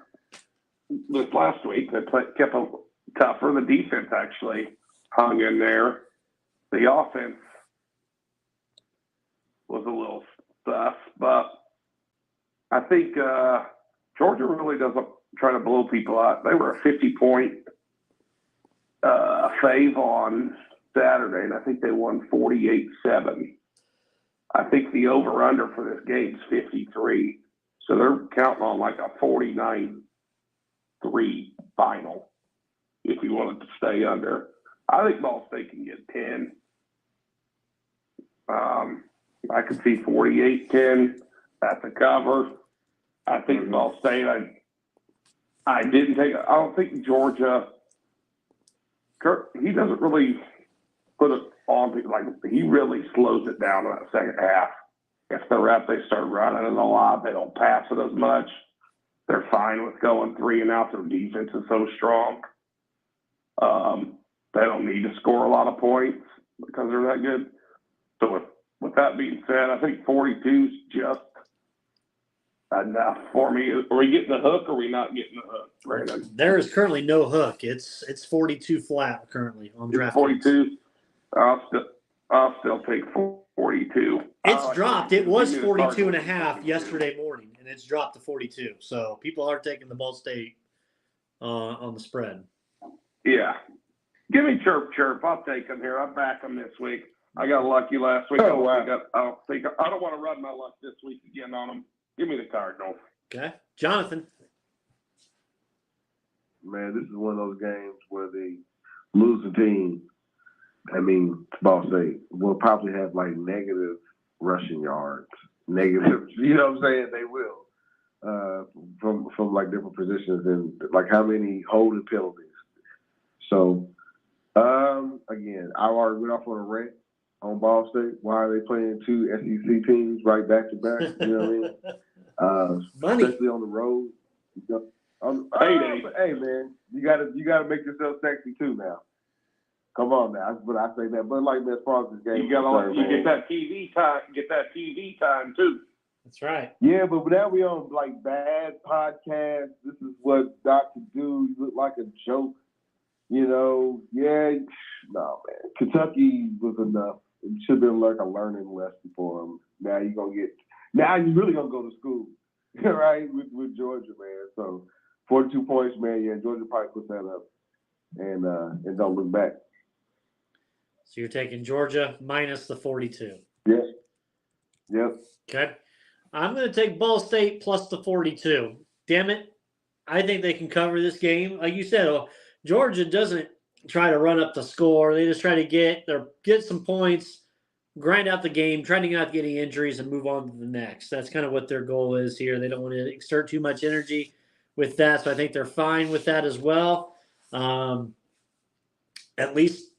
this last week. They kept a tougher. The defense actually hung in there. The offense was a little sus, but I think Georgia really doesn't try to blow people out. They were a 50-point fave on Saturday, and I think they won 48-7. I think the over-under for this game is 53. So they're counting on like a 49-3 final if you wanted to stay under. I think Ball State can get 10. I could see 48-10. That's a cover. I think Ball State, I don't think Georgia, he doesn't really put it on, like he really slows it down in that second half. If they're up, they start running it a lot. They don't pass it as much. They're fine with going 3 and out. Their defense is so strong. They don't need to score a lot of points because they're that good. So with that being said, I think 42 is just enough for me. Are we getting the hook or are we not getting the hook, Brandon?
There is currently no hook. It's 42 flat currently on DraftKings.
42. I'll still take 42.
It's dropped. It was 42.5 yesterday morning, and it's dropped to 42. So people are taking the Ball State on the spread.
Yeah. Give me chirp. I'll take them here. I'll back them this week. I got lucky last week. I don't want to run my luck this week again on them. Give me the Cardinals.
Okay. Jonathan.
Man, this is one of those games where the losing team, Ball State, will probably have like negative rushing yards. Negative, you know what I'm saying? They will. From like different positions and like how many holding penalties. So, again, I already went off on a rant on Ball State. Why are they playing 2 SEC teams right back to back? You know what I mean? Especially on the road. Hey man, you gotta make yourself sexy too now. Come on now, but I say that. But like as far as this game,
you get that TV time. Get that TV time too.
That's right.
Yeah, but now we on like bad podcasts. This is what Dr. Do. You look like a joke. You know, no man. Kentucky was enough. It should have been like a learning lesson for them. Now you really gonna go to school, right? With Georgia, man. So 42 points, man. Yeah, Georgia probably put that up, and don't look back.
So you're taking Georgia minus the 42.
Yes. Yep.
Okay. I'm going to take Ball State plus the 42. Damn it. I think they can cover this game. Like you said, Georgia doesn't try to run up the score. They just try to get some points, grind out the game, try to not get any injuries, and move on to the next. That's kind of what their goal is here. They don't want to exert too much energy with that, so I think they're fine with that as well. At least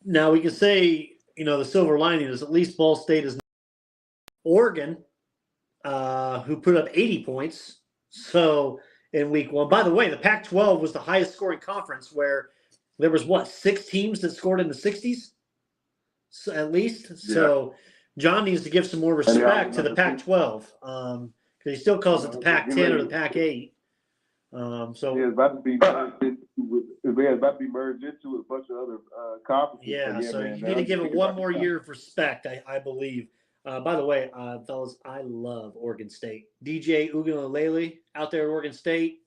now we can say, the silver lining is at least Ball State is Oregon, who put up 80 points. So in week one, by the way, the Pac-12 was the highest scoring conference where there was 6 teams that scored in the 60s, so at least. Yeah. So John needs to give some more respect to the Pac-12 because he still calls it the Pac-10 or the Pac-8. So
yeah, it's about to be merged into a bunch of other conferences.
Yeah, so man, you need to give it one more year of respect, I believe. By the way, fellas, I love Oregon State. DJ Uiagalelei out there at Oregon State.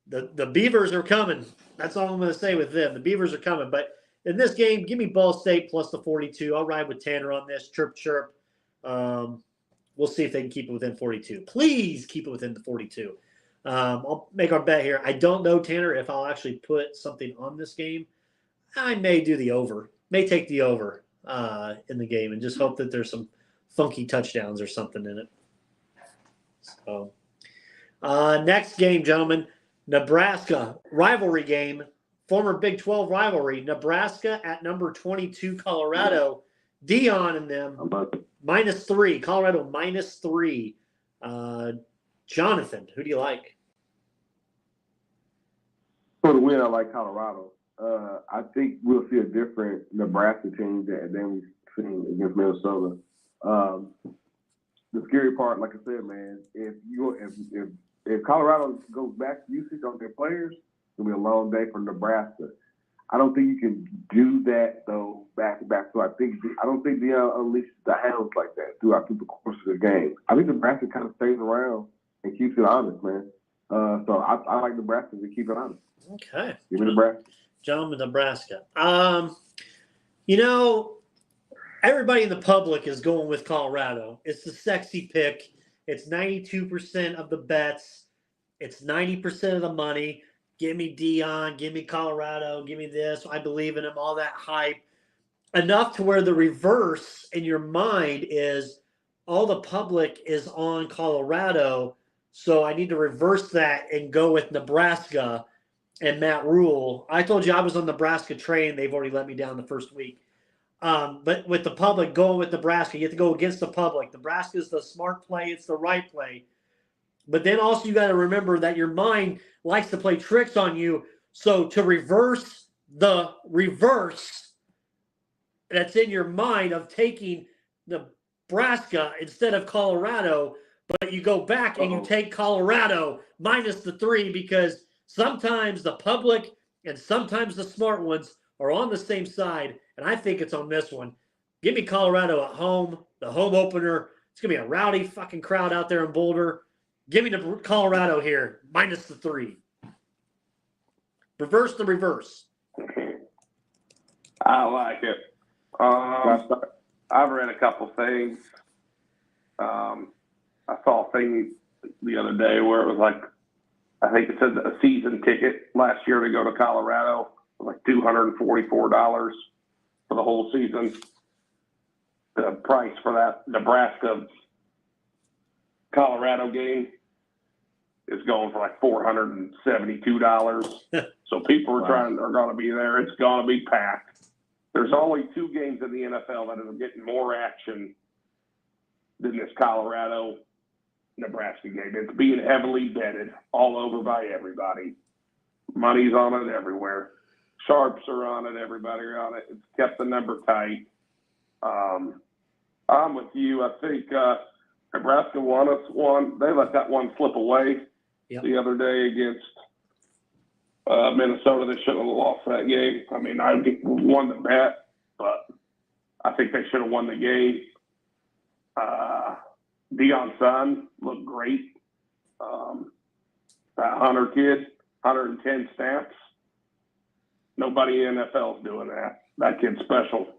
The Beavers are coming. That's all I'm going to say with them. The Beavers are coming. But in this game, give me Ball State plus the 42. I'll ride with Tanner on this. Chirp, chirp. We'll see if they can keep it within 42. Please keep it within the 42. I'll make our bet here. I don't know, Tanner, if I'll actually put something on this game. I may do the over. May take the over in the game and just hope that there's some funky touchdowns or something in it. So, next game, gentlemen, Nebraska rivalry game, former Big 12 rivalry. Nebraska at number 22, Colorado. Dion and them -3. Colorado -3. Jonathan, who do you like?
For the win, I like Colorado. I think we'll see a different Nebraska team than we've seen against Minnesota. The scary part, like I said, man, if Colorado goes back to usage on their players, it'll be a long day for Nebraska. I don't think you can do that though back to back. So I don't think they unleashes the hounds like that throughout the course of the game. I think Nebraska kind of stays around and keeps it honest, man. So I like Nebraska to keep it honest.
Okay.
Give me Nebraska.
John with Nebraska. Everybody in the public is going with Colorado. It's the sexy pick. It's 92% of the bets. It's 90% of the money. Give me Dion. Give me Colorado. Give me this. I believe in him. All that hype. Enough to where the reverse in your mind is all the public is on Colorado. So I need to reverse that and go with Nebraska and Matt Rule. I told you I was on Nebraska train. They've already let me down the first week. But with the public going with Nebraska, you have to go against the public. Nebraska is the smart play. It's the right play. But then also you got to remember that your mind likes to play tricks on you. So to reverse the reverse that's in your mind of taking Nebraska instead of Colorado, but you go back and you take Colorado -3 because sometimes the public and sometimes the smart ones are on the same side, and I think it's on this one. Give me Colorado at home, the home opener. It's going to be a rowdy fucking crowd out there in Boulder. Give me the Colorado here, -3. Reverse the reverse.
I like it. I've read a couple things. I saw a thing the other day where it was like, I think it said a season ticket last year to go to Colorado was like $244 for the whole season. The price for that Nebraska-Colorado game is going for like $472. So people are going to be there. It's going to be packed. There's only 2 games in the NFL that are getting more action than this Colorado-Nebraska game. It's being heavily betted all over by everybody. Money's on it everywhere. Sharps are on it. Everybody are on it. It's kept the number tight. I'm with you. I think Nebraska won. They let that one slip away the other day against Minnesota. They shouldn't have lost that game. I mean, I won the bet, but I think they should have won the game. Deion's son looked great. That Hunter kid, 110 snaps. Nobody in the NFL is doing that. That kid's special.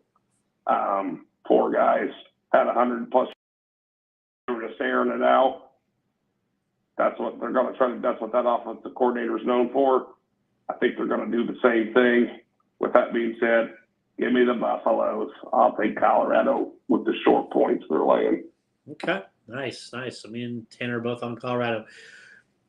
4 guys had 100+. They were just airing it out. That's what they're going to try to. That's what that offensive coordinator is known for. I think they're going to do the same thing. With that being said, give me the Buffaloes. I'll take Colorado with the short points they're laying.
Okay, nice. So me and Tanner are both on Colorado.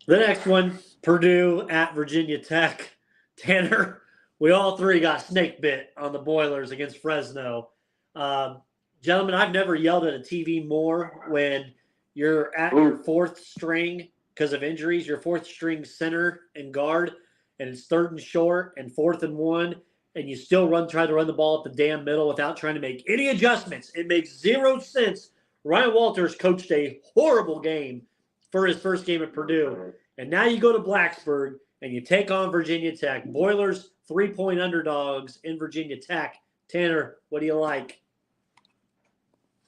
The next one, Purdue at Virginia Tech. Tanner, we all three got snake bit on the Boilers against Fresno. Gentlemen, I've never yelled at a TV more when you're at your fourth string because of injuries, your fourth string center and guard, and it's 3rd and short and 4th and 1, and you still try to run the ball up the damn middle without trying to make any adjustments. It makes 0 sense. Ryan Walters coached a horrible game for his first game at Purdue. And now you go to Blacksburg and you take on Virginia Tech. Boilers, 3-point underdogs in Virginia Tech. Tanner, what do you like?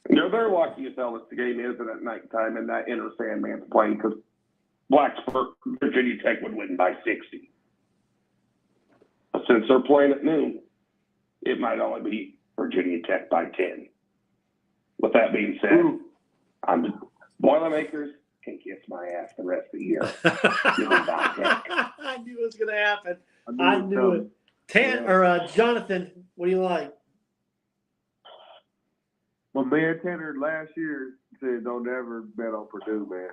They're lucky as hell that the game isn't at nighttime and that Inner Sandman's playing because Blacksburg, Virginia Tech would win by 60. But since they're playing at noon, it might only be Virginia Tech by 10. With that being said, I'm Boilermakers can kiss my ass the rest of the year.
I knew it was going to happen. I knew it. Jonathan, what do you like?
My man Tanner last year said, "Don't ever bet on Purdue, man."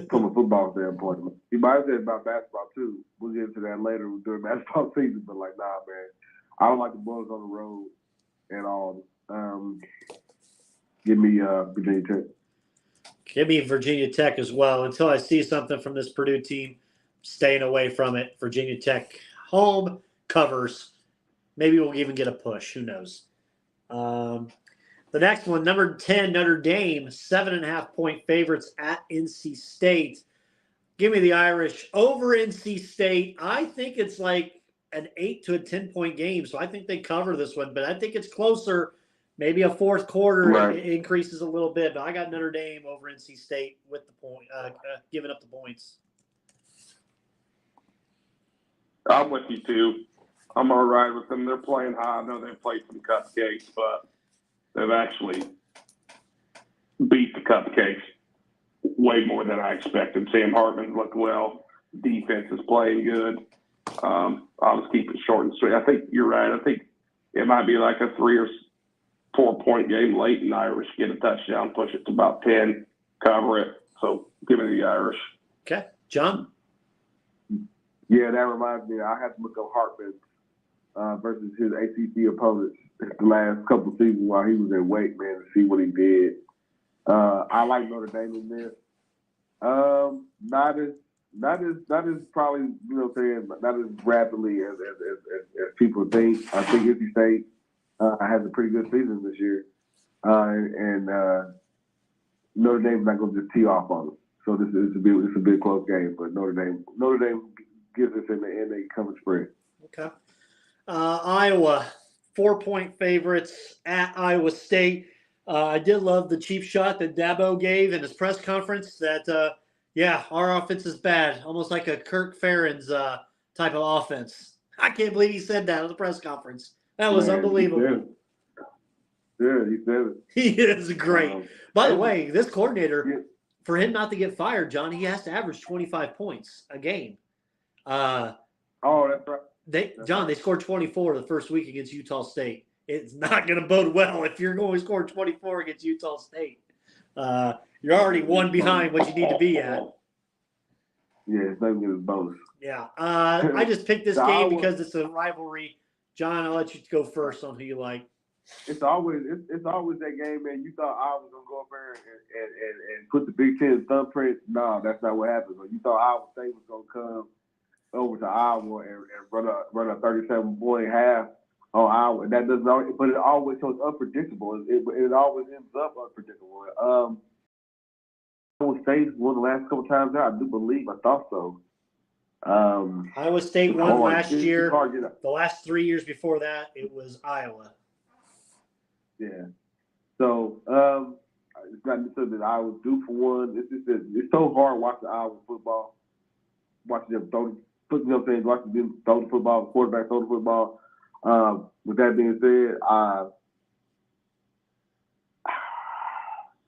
From a football standpoint, he might have said about basketball too. We'll get into that later during basketball season. But like, nah, man, I don't like the Bulls on the road at all. Give me Virginia Tech.
Give me Virginia Tech as well. Until I see something from this Purdue team, staying away from it. Virginia Tech home covers. Maybe we'll even get a push. Who knows? The next one, number 10, Notre Dame, 7.5-point favorites at NC State. Give me the Irish over NC State. I think it's like an 8 to a 10-point game, so I think they cover this one. But I think it's closer. Maybe a fourth quarter it increases a little bit. But I got Notre Dame over NC State with the point, giving up the points.
I'm with you too. I'm all right with them. They're playing high. I know they played some cupcakes, but they've actually beat the cupcakes way more than I expected. Sam Hartman looked well. Defense is playing good. I'll just keep it short and sweet. I think you're right. I think it might be like a 3 or 4-point game late, and Irish get a touchdown, push it to about 10, cover it. So give me the Irish.
Okay. John?
Yeah, that reminds me. I had to look up Hartman versus his ACC opponents the last couple of seasons while he was in Wake, man, to see what he did. I like Notre Dame in this. Not as probably, you know what I'm saying, not as rapidly as people think. I think NC State has a pretty good season this year. And Notre Dame's not going to just tee off on them. So it's a big close game, but Notre Dame gives us in the cover spread.
Okay. Iowa, 4-point favorites at Iowa State. I did love the cheap shot that Dabo gave in his press conference that, our offense is bad, almost like a Kirk Ferentz type of offense. I can't believe he said that at the press conference. That was unbelievable.
He said it.
He is great. By the way, this coordinator, for him not to get fired, John, he has to average 25 points a game.
That's right.
They scored 24 the first week against Utah State. It's not going to bode well if you're going to score 24 against Utah State. You're already one behind what you need to be at.
Yeah, it's not going to get bonus.
Yeah. I just picked this game because it's a rivalry. John, I'll let you go first on who you like.
It's always that game, man. You thought I was going to go up there and put the Big Ten thumbprint. No, that's not what happened. You thought Iowa State was going to come over to Iowa and run a 37-point half on Iowa. That doesn't always, but it always goes unpredictable. It always ends up unpredictable. Iowa State won the last couple times out. I do believe. I thought so.
Iowa State won last year. The last 3 years before that, it was Iowa.
Yeah. So it's not necessarily that Iowa's due for one. It's so hard watching Iowa football, watching them watching them throw the football, quarterback throw the football. With that being said,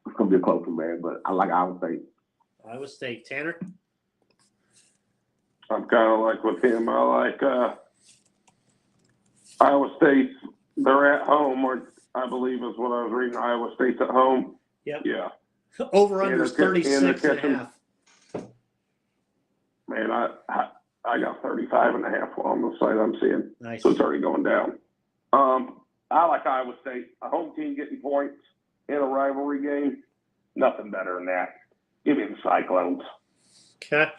it's gonna be a close one, man. But I like Iowa State.
Iowa State, Tanner.
I'm kind of like with him. I like Iowa State. They're at home, or I believe is what I was reading. Iowa State's at home.
Yep.
Yeah.
Over under is 36 and a half.
Man, I got 35 and a half on the site I'm seeing.
Nice.
So it's already going down. I like Iowa State. A home team getting points in a rivalry game. Nothing better than that. Give me the Cyclones.
Okay.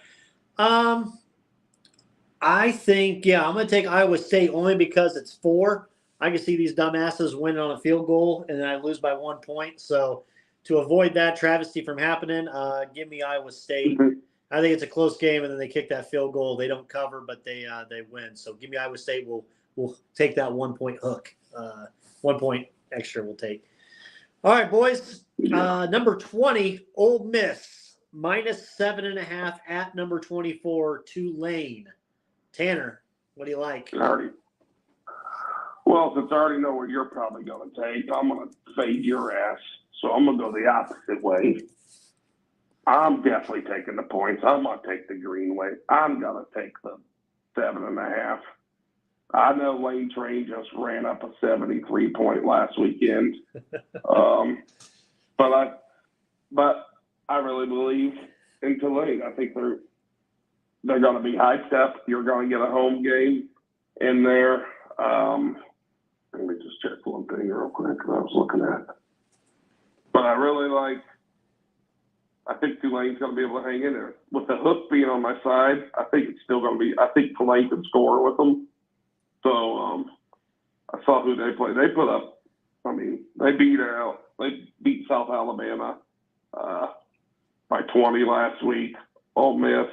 I think, I'm going to take Iowa State only because it's 4. I can see these dumbasses winning on a field goal, and then I lose by 1 point. So to avoid that travesty from happening, give me Iowa State.
Mm-hmm.
I think it's a close game, and then they kick that field goal. They don't cover, but they win. So give me Iowa State. We'll take that 1 point hook. 1 point extra we'll take. All right, boys. Number 20, Ole Miss, -7.5 at number 24, Tulane. Tanner, what do you like?
Well, since I already know what you're probably going to take, I'm going to fade your ass. So I'm going to go the opposite way. I'm definitely taking the points. I'm going to take the green way. I'm going to take the 7.5. I know Lane Train just ran up a 73-point last weekend. But I really believe in Tulane. I think they're going to be hyped up. You're going to get a home game in there. Let me just check one thing real quick that I was looking at. But I really I think Tulane's going to be able to hang in there. With the hook being on my side, I think it's still going to be, I think Tulane can score with them. So I saw who they played. They put up, they beat South Alabama by 20 last week. Ole Miss,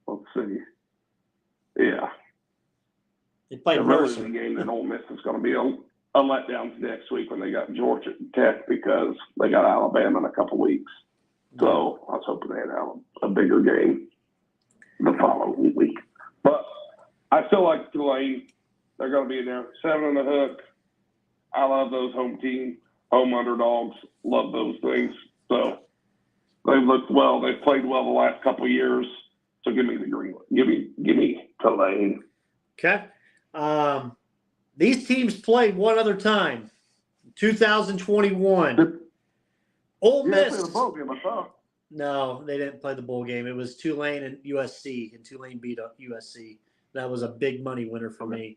let's see. Yeah.
They played
Mercer. The game that Ole Miss is going to be a letdown next week when they got Georgia Tech because they got Alabama in a couple weeks. So I was hoping they'd have a bigger game the following week. But I still like Tulane. They're going to be in there. 7 on the hook. I love those home underdogs. Love those things. So they've looked well. They've played well the last couple of years. So give me the green one. Give me Tulane.
Okay. These teams played one other time. 2021. Ole Miss.
The bowl game, I saw.
No, they didn't play the bowl game. It was Tulane and USC, and Tulane beat up USC. That was a big money winner for me.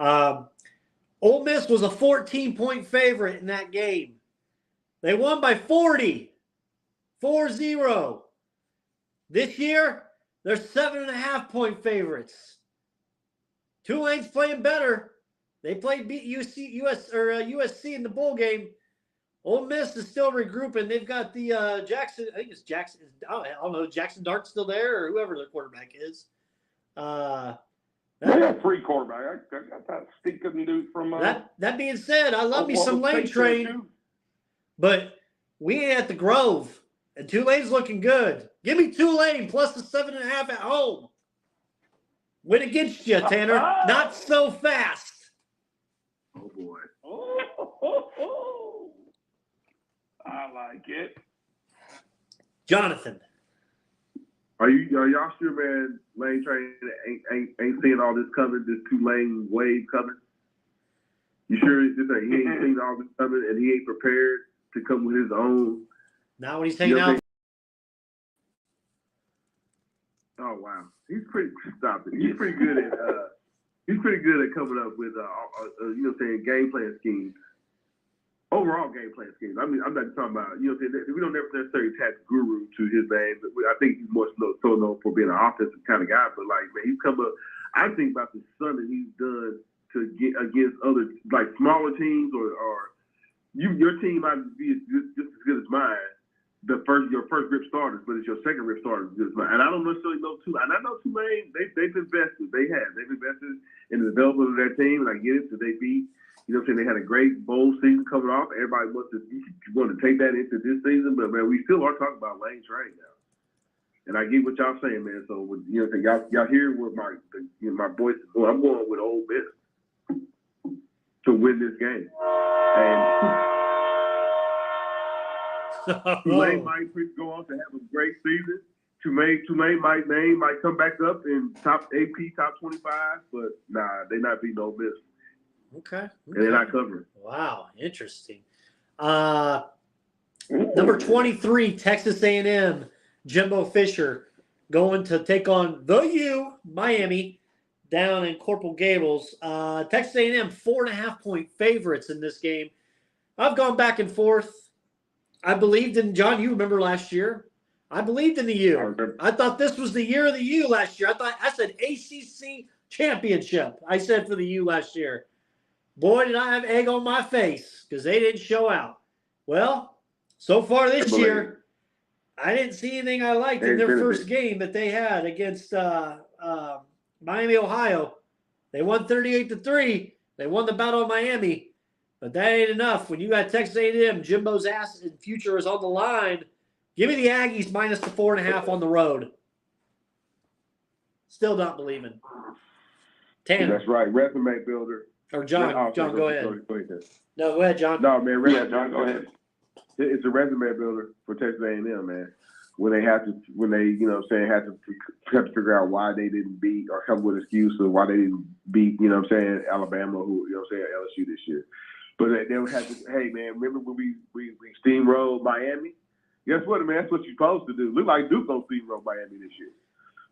Ole Miss was a 14-point favorite in that game. They won by 40. 4-0. This year, they're 7.5-point favorites. Tulane's playing better. They beat USC in the bowl game. Ole Miss is still regrouping. They've got the Jackson. I think it's Jackson. I don't know. Jackson Dart's still there, or whoever their quarterback is.
They got 3 quarterbacks. I got that stinking dude from.
That being said, I love me some Lane Train, but we ain't at the Grove, and Tulane's looking good. Give me Tulane plus the 7.5 at home. Win against you, Tanner. Not so fast.
Oh boy.
I like it.
Jonathan.
Are y'all sure, man? Lane Train ain't seeing all this coming. This Tulane wave coming. You sure he ain't seen all this coming and he ain't prepared to come with his own?
Not when he's taking out.
Oh wow, he's pretty. Stop it. He's pretty good at. He's pretty good at coming up with game plan schemes. Overall game plan schemes. I mean, I'm not talking about, we don't necessarily attach guru to his name, but I think he's more so known for being an offensive kind of guy. But like, man, he's come up. I think about the son that he's done to get against other like smaller teams or your team might be just as good as mine. Your first grip starters, but it's your second grip starters as good as mine. And I don't necessarily know Tulane. And I know Tulane. They've invested. They've invested in the development of their team, and I get it. So they beat. They had a great bowl season coming off. Everybody wants to take that into this season, but man, we still are talking about Lane Train now. And I get what y'all saying, man. So y'all hear what my voice is going. I'm going with Ole Miss to win this game. And Tulane might go on to have a great season. Tulane might come back up in top AP, top 25, but nah, they not beating Ole Miss.
Okay.
And they're not covering.
Wow, interesting. Number 23, Texas A&M, Jimbo Fisher, going to take on the U, Miami, down in Coral Gables. Texas A&M, 4.5-point favorites in this game. I've gone back and forth. I believed in, John, you remember last year. I believed in the U. I thought this was the year of the U last year. I said ACC championship. I said for the U last year. Boy, did I have egg on my face because they didn't show out. Well, so far this year, I didn't see anything I liked in their first game that they had against Miami, Ohio. They won 38-3. They won the battle of Miami. But that ain't enough. When you got Texas A&M, Jimbo's ass and future is on the line. Give me the Aggies minus the 4.5 on the road. Still not believing. Tanner.
That's right. Resume builder.
Or John. John, go ahead. No, go ahead, John.
No, man.
John, go ahead.
It's a resume builder for Texas A&M, man. When they, have to figure out why they didn't beat or come with an excuse of why they didn't beat, Alabama, LSU this year. But they would have to, hey, man, remember when we steamrolled Miami? Guess what, man? That's what you're supposed to do. Look like Duke gonna steamroll Miami this year.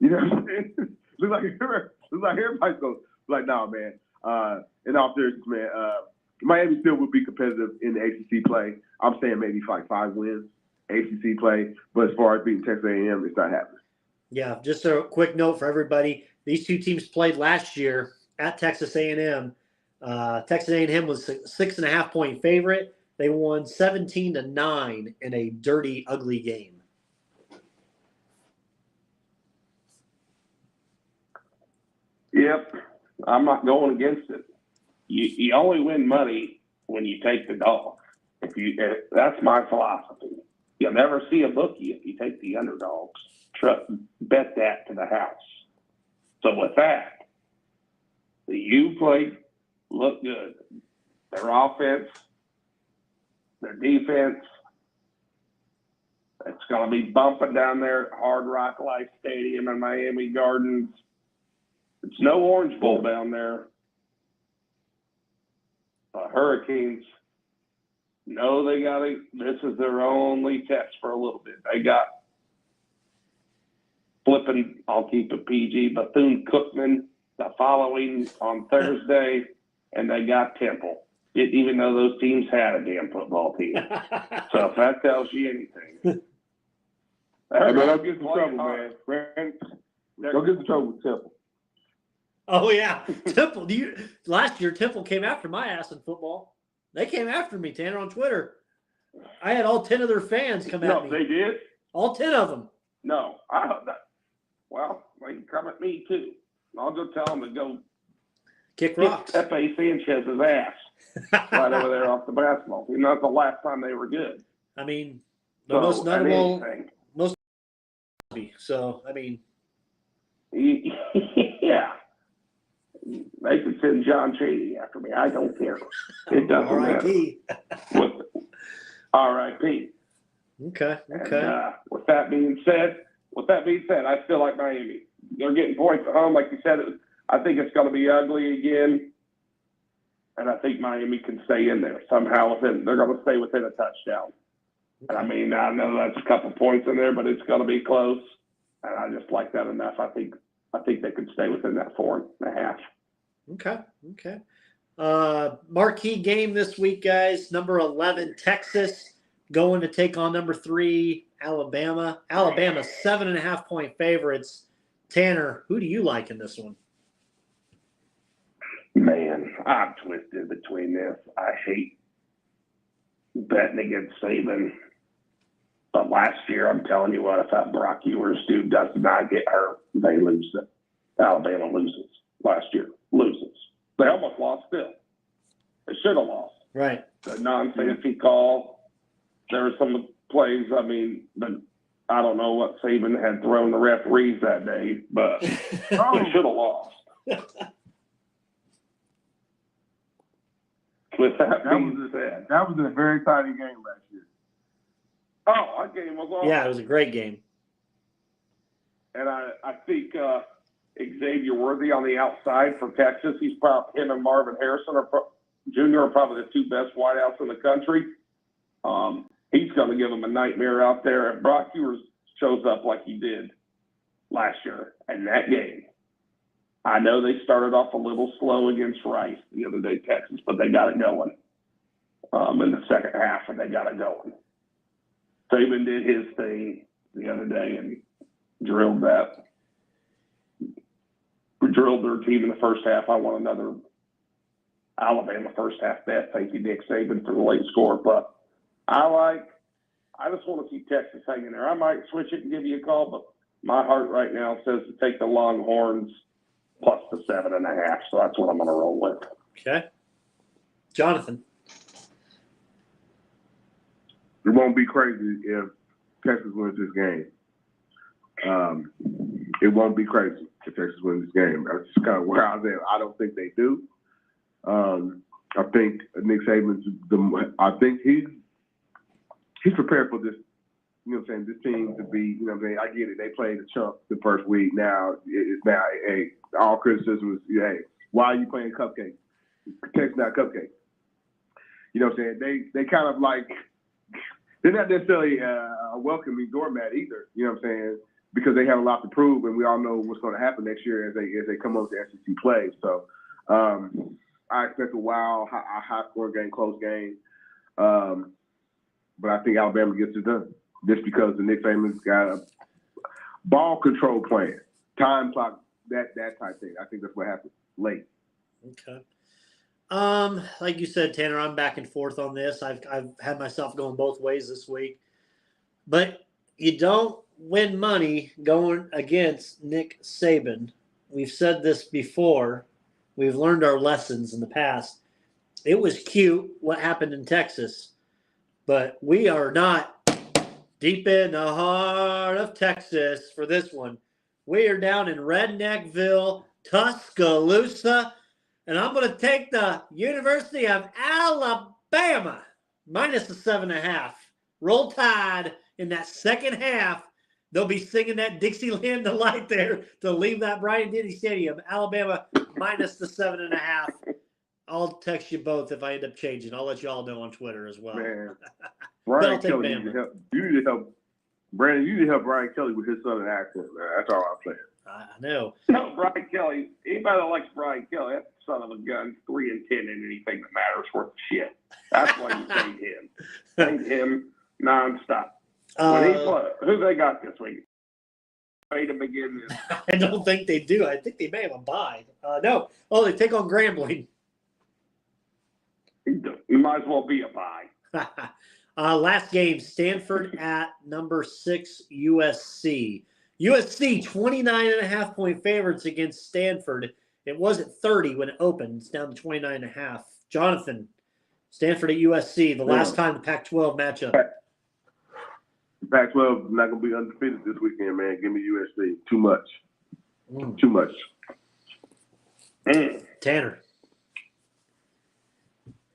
You know what I'm saying? look like everybody's going like, nah, man. In all seriousness, man, Miami still would be competitive in the ACC play. I'm saying maybe like 5 wins, ACC play. But as far as beating Texas A&M, it's not happening.
Yeah, just a quick note for everybody. These two teams played last year at Texas A&M. Texas A&M was a 6.5-point favorite. They won 17-9 in a dirty, ugly game.
Yep, I'm not going against it. You only win money when you take the dog. That's my philosophy. You'll never see a bookie if you take the underdogs. Bet that to the house. So with that, the U play looked good. Their offense, their defense, it's going to be bumping down there at Hard Rock Life Stadium in Miami Gardens. It's no Orange Bowl down there. Hurricanes know this is their only test for a little bit. They got flipping, I'll keep it PG, Bethune-Cookman the following on Thursday, and they got Temple. Didn't even know those teams had a damn football team. So if that tells you anything.
Hey, man, don't get in trouble, man. Don't get in trouble with Temple.
Oh, yeah. Temple. Last year, Temple came after my ass in football. They came after me, Tanner, on Twitter. I had all 10 of their fans come at me.
No, they did?
All 10 of them.
No. Well, they can come at me, too. I'll just tell them to go
kick rocks.
F.A. Sanchez's ass right over there off the basketball team. That's the last time they were good.
I mean, the most notable. So, I mean.
Yeah. They could send John Shady after me. I don't care. It doesn't
R.I.P.
matter. R.I.P.
Okay.
And, with that being said, I feel like Miami. They're getting points at home, like you said. I think it's going to be ugly again, and I think Miami can stay in there somehow. They're going to stay within a touchdown. And I mean, I know that's a couple points in there, but it's going to be close. And I just like that enough. I think they could stay within that 4.5.
Okay. Marquee game this week, guys. Number 11, Texas, going to take on number 3, Alabama. Alabama, 7.5-point favorites. Tanner, who do you like in this one?
Man, I'm twisted between this. I hate betting against Saban. But last year, I'm telling you what, if that Brock Ewers dude does not get hurt, they lose it. Alabama loses last year. Loses. They almost lost still. They should have lost.
Right.
The non-safety call. There were some plays, I mean, I don't know what Saban had thrown the referees that day, but they should have lost. With that being said.
That was a very exciting game last year.
Oh, that game was awesome.
Yeah, it was a great game.
I think Xavier Worthy on the outside for Texas. He's probably him and Marvin Harrison Jr. are probably the two best wideouts in the country. He's going to give them a nightmare out there. And Brock Ewers shows up like he did last year in that game. I know they started off a little slow against Rice the other day, Texas, but they got it going in the second half, and they got it going. Saban did his thing the other day and drilled their team in the first half. I want another Alabama first half bet. Thank you, Nick Saban, for the late score. But I just want to see Texas hanging there. I might switch it and give you a call, but my heart right now says to take the Longhorns plus the 7.5. So that's what I'm going to roll with.
Okay. Jonathan.
It won't be crazy if Texas wins this game. It won't be crazy if Texas wins this game. That's just kind of where I was at. I don't think they do. I think Nick Saban's I think he's prepared for this. You know what I'm saying? This team to be. You know what I'm saying? I get it. They played a chunk the first week. Now it's now. Hey, all criticism is, hey, why are you playing cupcake? Texas not cupcake. You know what I'm saying? They kind of like. They're not necessarily a welcoming doormat either, you know what I'm saying? Because they have a lot to prove, and we all know what's going to happen next year as they come up to SEC play. So I expect a wild, high-scoring game, close game. But I think Alabama gets it done just because the Nick Saban's got a ball control plan, time clock, that type thing. I think that's what happens late.
Okay. Like you said, Tanner, I'm back and forth on this. I've had myself going both ways this week. But you don't win money going against Nick Saban. We've said this before. We've learned our lessons in the past. It was cute what happened in Texas, but we are not deep in the heart of Texas for this one. We are down in Redneckville, Tuscaloosa, and I'm going to take the University of Alabama minus the 7.5. Roll Tide in that second half. They'll be singing that Dixieland Delight there to leave that Bryant-Denny Stadium. Alabama minus the 7.5. I'll text you both if I end up changing. I'll let you all know on Twitter as well.
Man,
Brian
Kelly, you need to help. Brandon, you need to help Brian Kelly with his southern accent, man. That's all I'm saying.
I know.
No, Brian Kelly. Anybody that likes Brian Kelly, that son of a gun, 3-10 in anything that matters worth of shit. That's why you paid him. Paid him nonstop. When he played, who they got this week? Paid him again.
I don't think they do. I think they may have a bye. No. Oh, they take on Grambling.
He might as well be a bye.
Last game, Stanford at number 6 USC. USC 29.5-point favorites against Stanford. It was at 30 when it opened. It's down to 29.5. Jonathan, Stanford at USC, the last time the Pac-12 matchup.
Pac-12 is not going to be undefeated this weekend, man. Give me USC. Too much. Too much.
Tanner.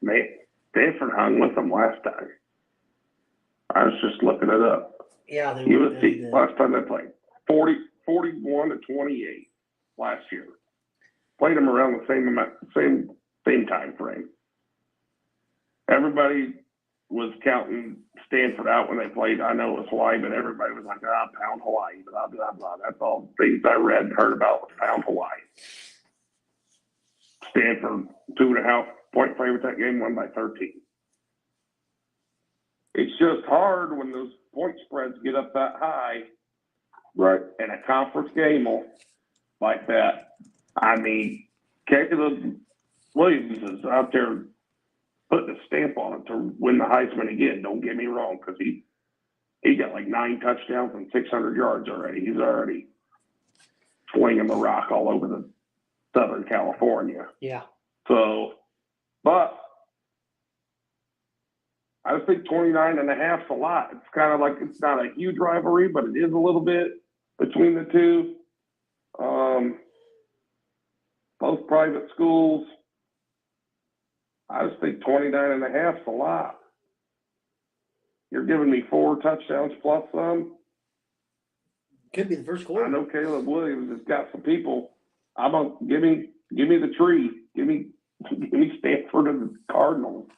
Man, Stanford hung with them last time. I was just looking it up.
Yeah, they
USC, last time they played. 41-28 last year. Played them around the same time frame. Everybody was counting Stanford out when they played. I know it was Hawaii, but everybody was like, pound Hawaii, blah, blah, blah. That's all things I read and heard about was pound Hawaii. Stanford, 2.5-point favorite that game, won by 13. It's just hard when those point spreads get up that high.
Right.
In a conference game like that. I mean, Caleb Williams is out there putting a stamp on it to win the Heisman again. Don't get me wrong, because he got like 9 touchdowns and 600 yards already. He's already swinging the rock all over the Southern California.
Yeah.
So, but I just think 29.5 is a lot. It's kind of like, it's not a huge rivalry, but it is a little bit between the two. Both private schools. I just think 29.5 is a lot. You're giving me 4 touchdowns plus some.
Could be the first
I
quarter.
know Caleb Williams has got some people. I'm gonna give me the tree. Give me Stanford and the Cardinals.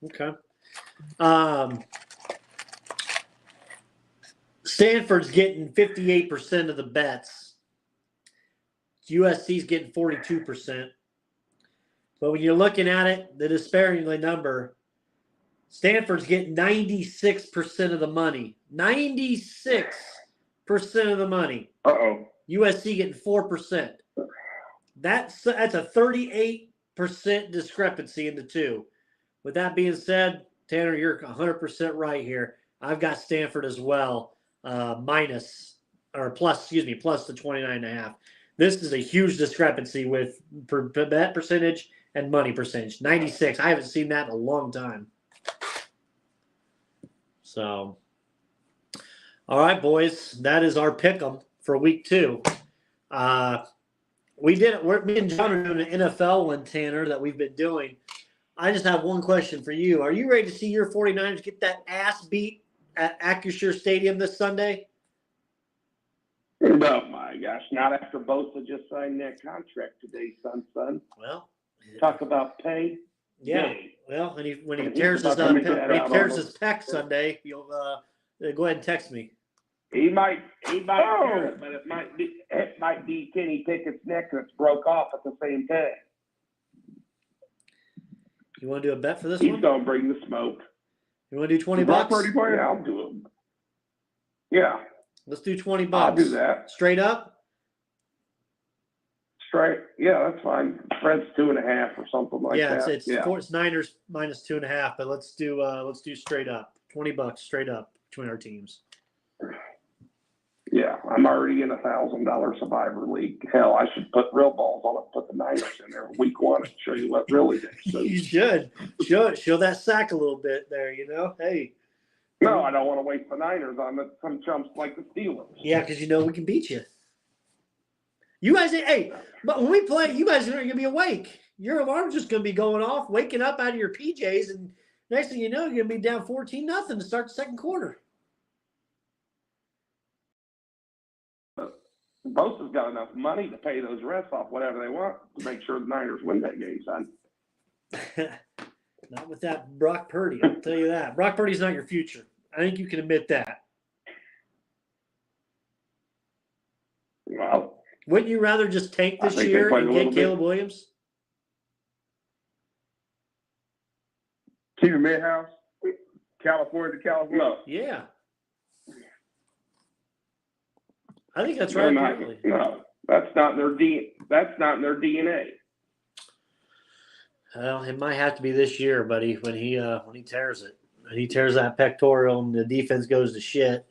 Okay. Stanford's getting 58% of the bets. USC's getting 42%. But when you're looking at it, the disparity number, Stanford's getting 96% of the money. 96% of the money.
Uh-oh.
USC getting 4%. That's a 38% discrepancy in the two. With that being said, Tanner, you're 100% right here. I've got Stanford as well, plus the 29.5. This is a huge discrepancy with bet percentage and money percentage. 96. I haven't seen that in a long time. So, all right, boys, that is our pick'em for week 2. We did it. Me and John are doing an NFL one, Tanner, that we've been doing. I just have one question for you. Are you ready to see your 49ers get that ass beat at Acrisure Stadium this Sunday?
Oh, my gosh. Not after Bosa just signed that contract today, son.
Well,
talk about pay.
Yeah.
Day.
Well, when he tears his pec Sunday, you'll go ahead and text me.
He might tear it, but it might be Kenny Pickett's neck that's broke off at the same time.
You want to do a bet for this
He's
one?
gonna bring the smoke.
You want to do $20?
Brock Purdy playing? I'll do it. Yeah.
Let's do $20.
I'll do that.
Straight up?
Straight. Yeah, that's fine. Fred's 2.5 or something like that.
It's Niners minus 2.5, but let's do straight up. $20 straight up between our teams.
Yeah, I'm already in $1,000 Survivor League. Hell, I should put real balls on it. Put the Niners in there week 1 and show you what really is.
You should show that sack a little bit there. Hey.
No, I don't want to waste the Niners on some chumps like the Steelers.
Yeah, because we can beat you. You guys, but when we play, you guys are going to be awake. Your alarm's just going to be going off, waking up out of your PJs, and next thing you know, you're going to be down 14-0 to start the second quarter.
Bosa's got enough money to pay those refs off whatever they want to make sure the Niners win that game, son.
Not with that Brock Purdy, I'll tell you that. Brock Purdy's not your future. I think you can admit that.
Well,
wouldn't you rather just tank this year and get Caleb Williams?
Keep him in-house? California to California?
No.
Yeah. I think that's right.
No, that's not in their DNA.
Well, it might have to be this year, buddy, when he tears it. When he tears that pectoral and the defense goes to shit.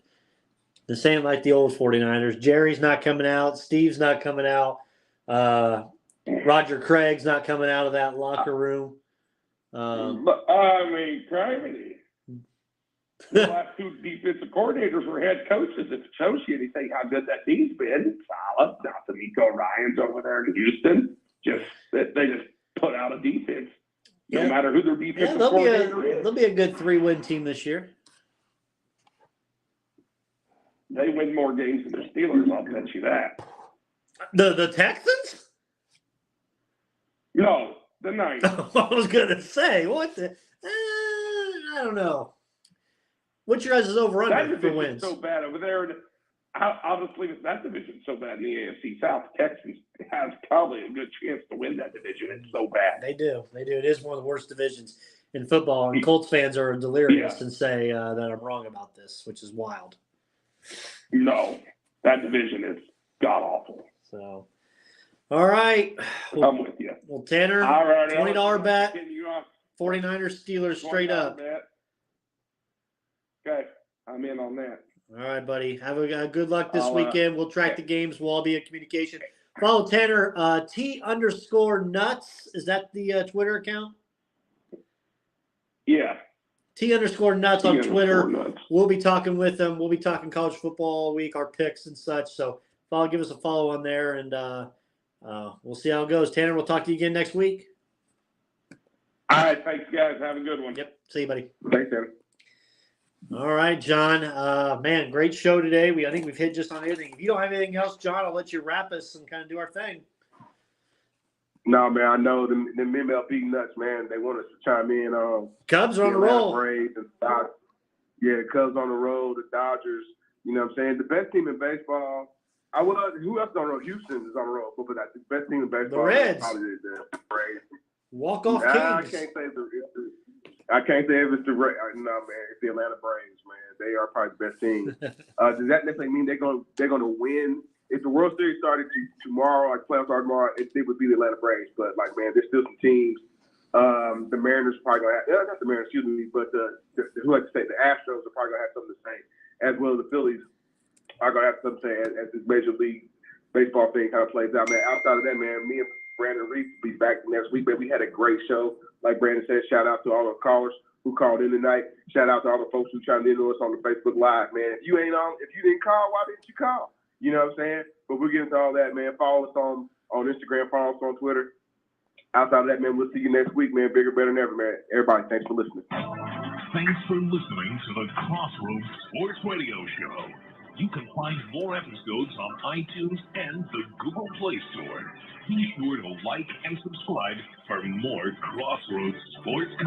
The same like the old 49ers. Jerry's not coming out. Steve's not coming out. Roger Craig's not coming out of that locker room.
Crazy. The last 2 defensive coordinators were head coaches. If it shows you anything how good that team's been, solid. Not the Nico Ryans over there in Houston. They just put out a defense. No matter who their defensive coordinator is.
They'll be a good 3-win team this year.
They win more games than the Steelers, I'll bet you that.
The Texans?
No, the Niners.
I was going to say, what the? I don't know. What's your guys' over-under for wins?
So bad over there. I'll just leave it. That division's so bad in the AFC South. Texans has probably a good chance to win that division. It's so bad.
They do. It is one of the worst divisions in football. And Colts fans are delirious and say that I'm wrong about this, which is wild.
No, that division is god-awful.
So, all right.
I'm with you.
Well, Tanner,
right,
$20 bet. 49ers, Steelers straight up.
Bet. Okay, I'm in on that.
All right, buddy. Have a good luck this weekend. We'll track the games. We'll all be in communication. Follow Tanner, T_nuts. Is that the Twitter account?
Yeah.
T_nuts on Twitter.
Nuts.
We'll be talking with them. We'll be talking college football all week, our picks and such. So give us a follow on there, and we'll see how it goes. Tanner, we'll talk to you again next week.
All right. Thanks, guys. Have a good one.
Yep. See you, buddy.
Thanks, Tanner.
All right, John. Man, great show today. I think we've hit just on everything. If you don't have anything else, John, I'll let you wrap us and kind of do our thing.
No, man, I know the MLB nuts, man. They want us to chime in on
Cubs are on the
Atlanta
roll.
Braves and Dodgers. Yeah, the Cubs on the road, the Dodgers. You know what I'm saying? The best team in baseball. Who else is on the road? Houston is on the road, but the best team in baseball.
The Reds.
Is probably the Braves.
Walk-off
I
Kings.
can't say if it's the no, man. It's the Atlanta Braves, man. They are probably the best team. Does that necessarily mean they're going to win? If the World Series started tomorrow, like playoffs start tomorrow, it would be the Atlanta Braves. But like, man, there's still some teams. The Mariners are probably going to have, not the Mariners, excuse me, but the Astros are probably going to have something to say, as well as the Phillies are going to have something to say as this Major League Baseball thing kind of plays out, man. Outside of that, man, me and Brandon Reese will be back next week, man. We had a great show. Like Brandon said, shout out to all the callers who called in tonight. Shout out to all the folks who chimed in to us on the Facebook Live, man. If you didn't call, why didn't you call? You know what I'm saying? But we'll get into all that, man. Follow us on Instagram, follow us on Twitter. Outside of that, man, we'll see you next week, man. Bigger, better than ever, man. Everybody, thanks for listening.
Thanks for listening to the Crossroads Sports Radio Show. You can find more episodes on iTunes and the Google Play Store. Be sure to like and subscribe for more Crossroads Sports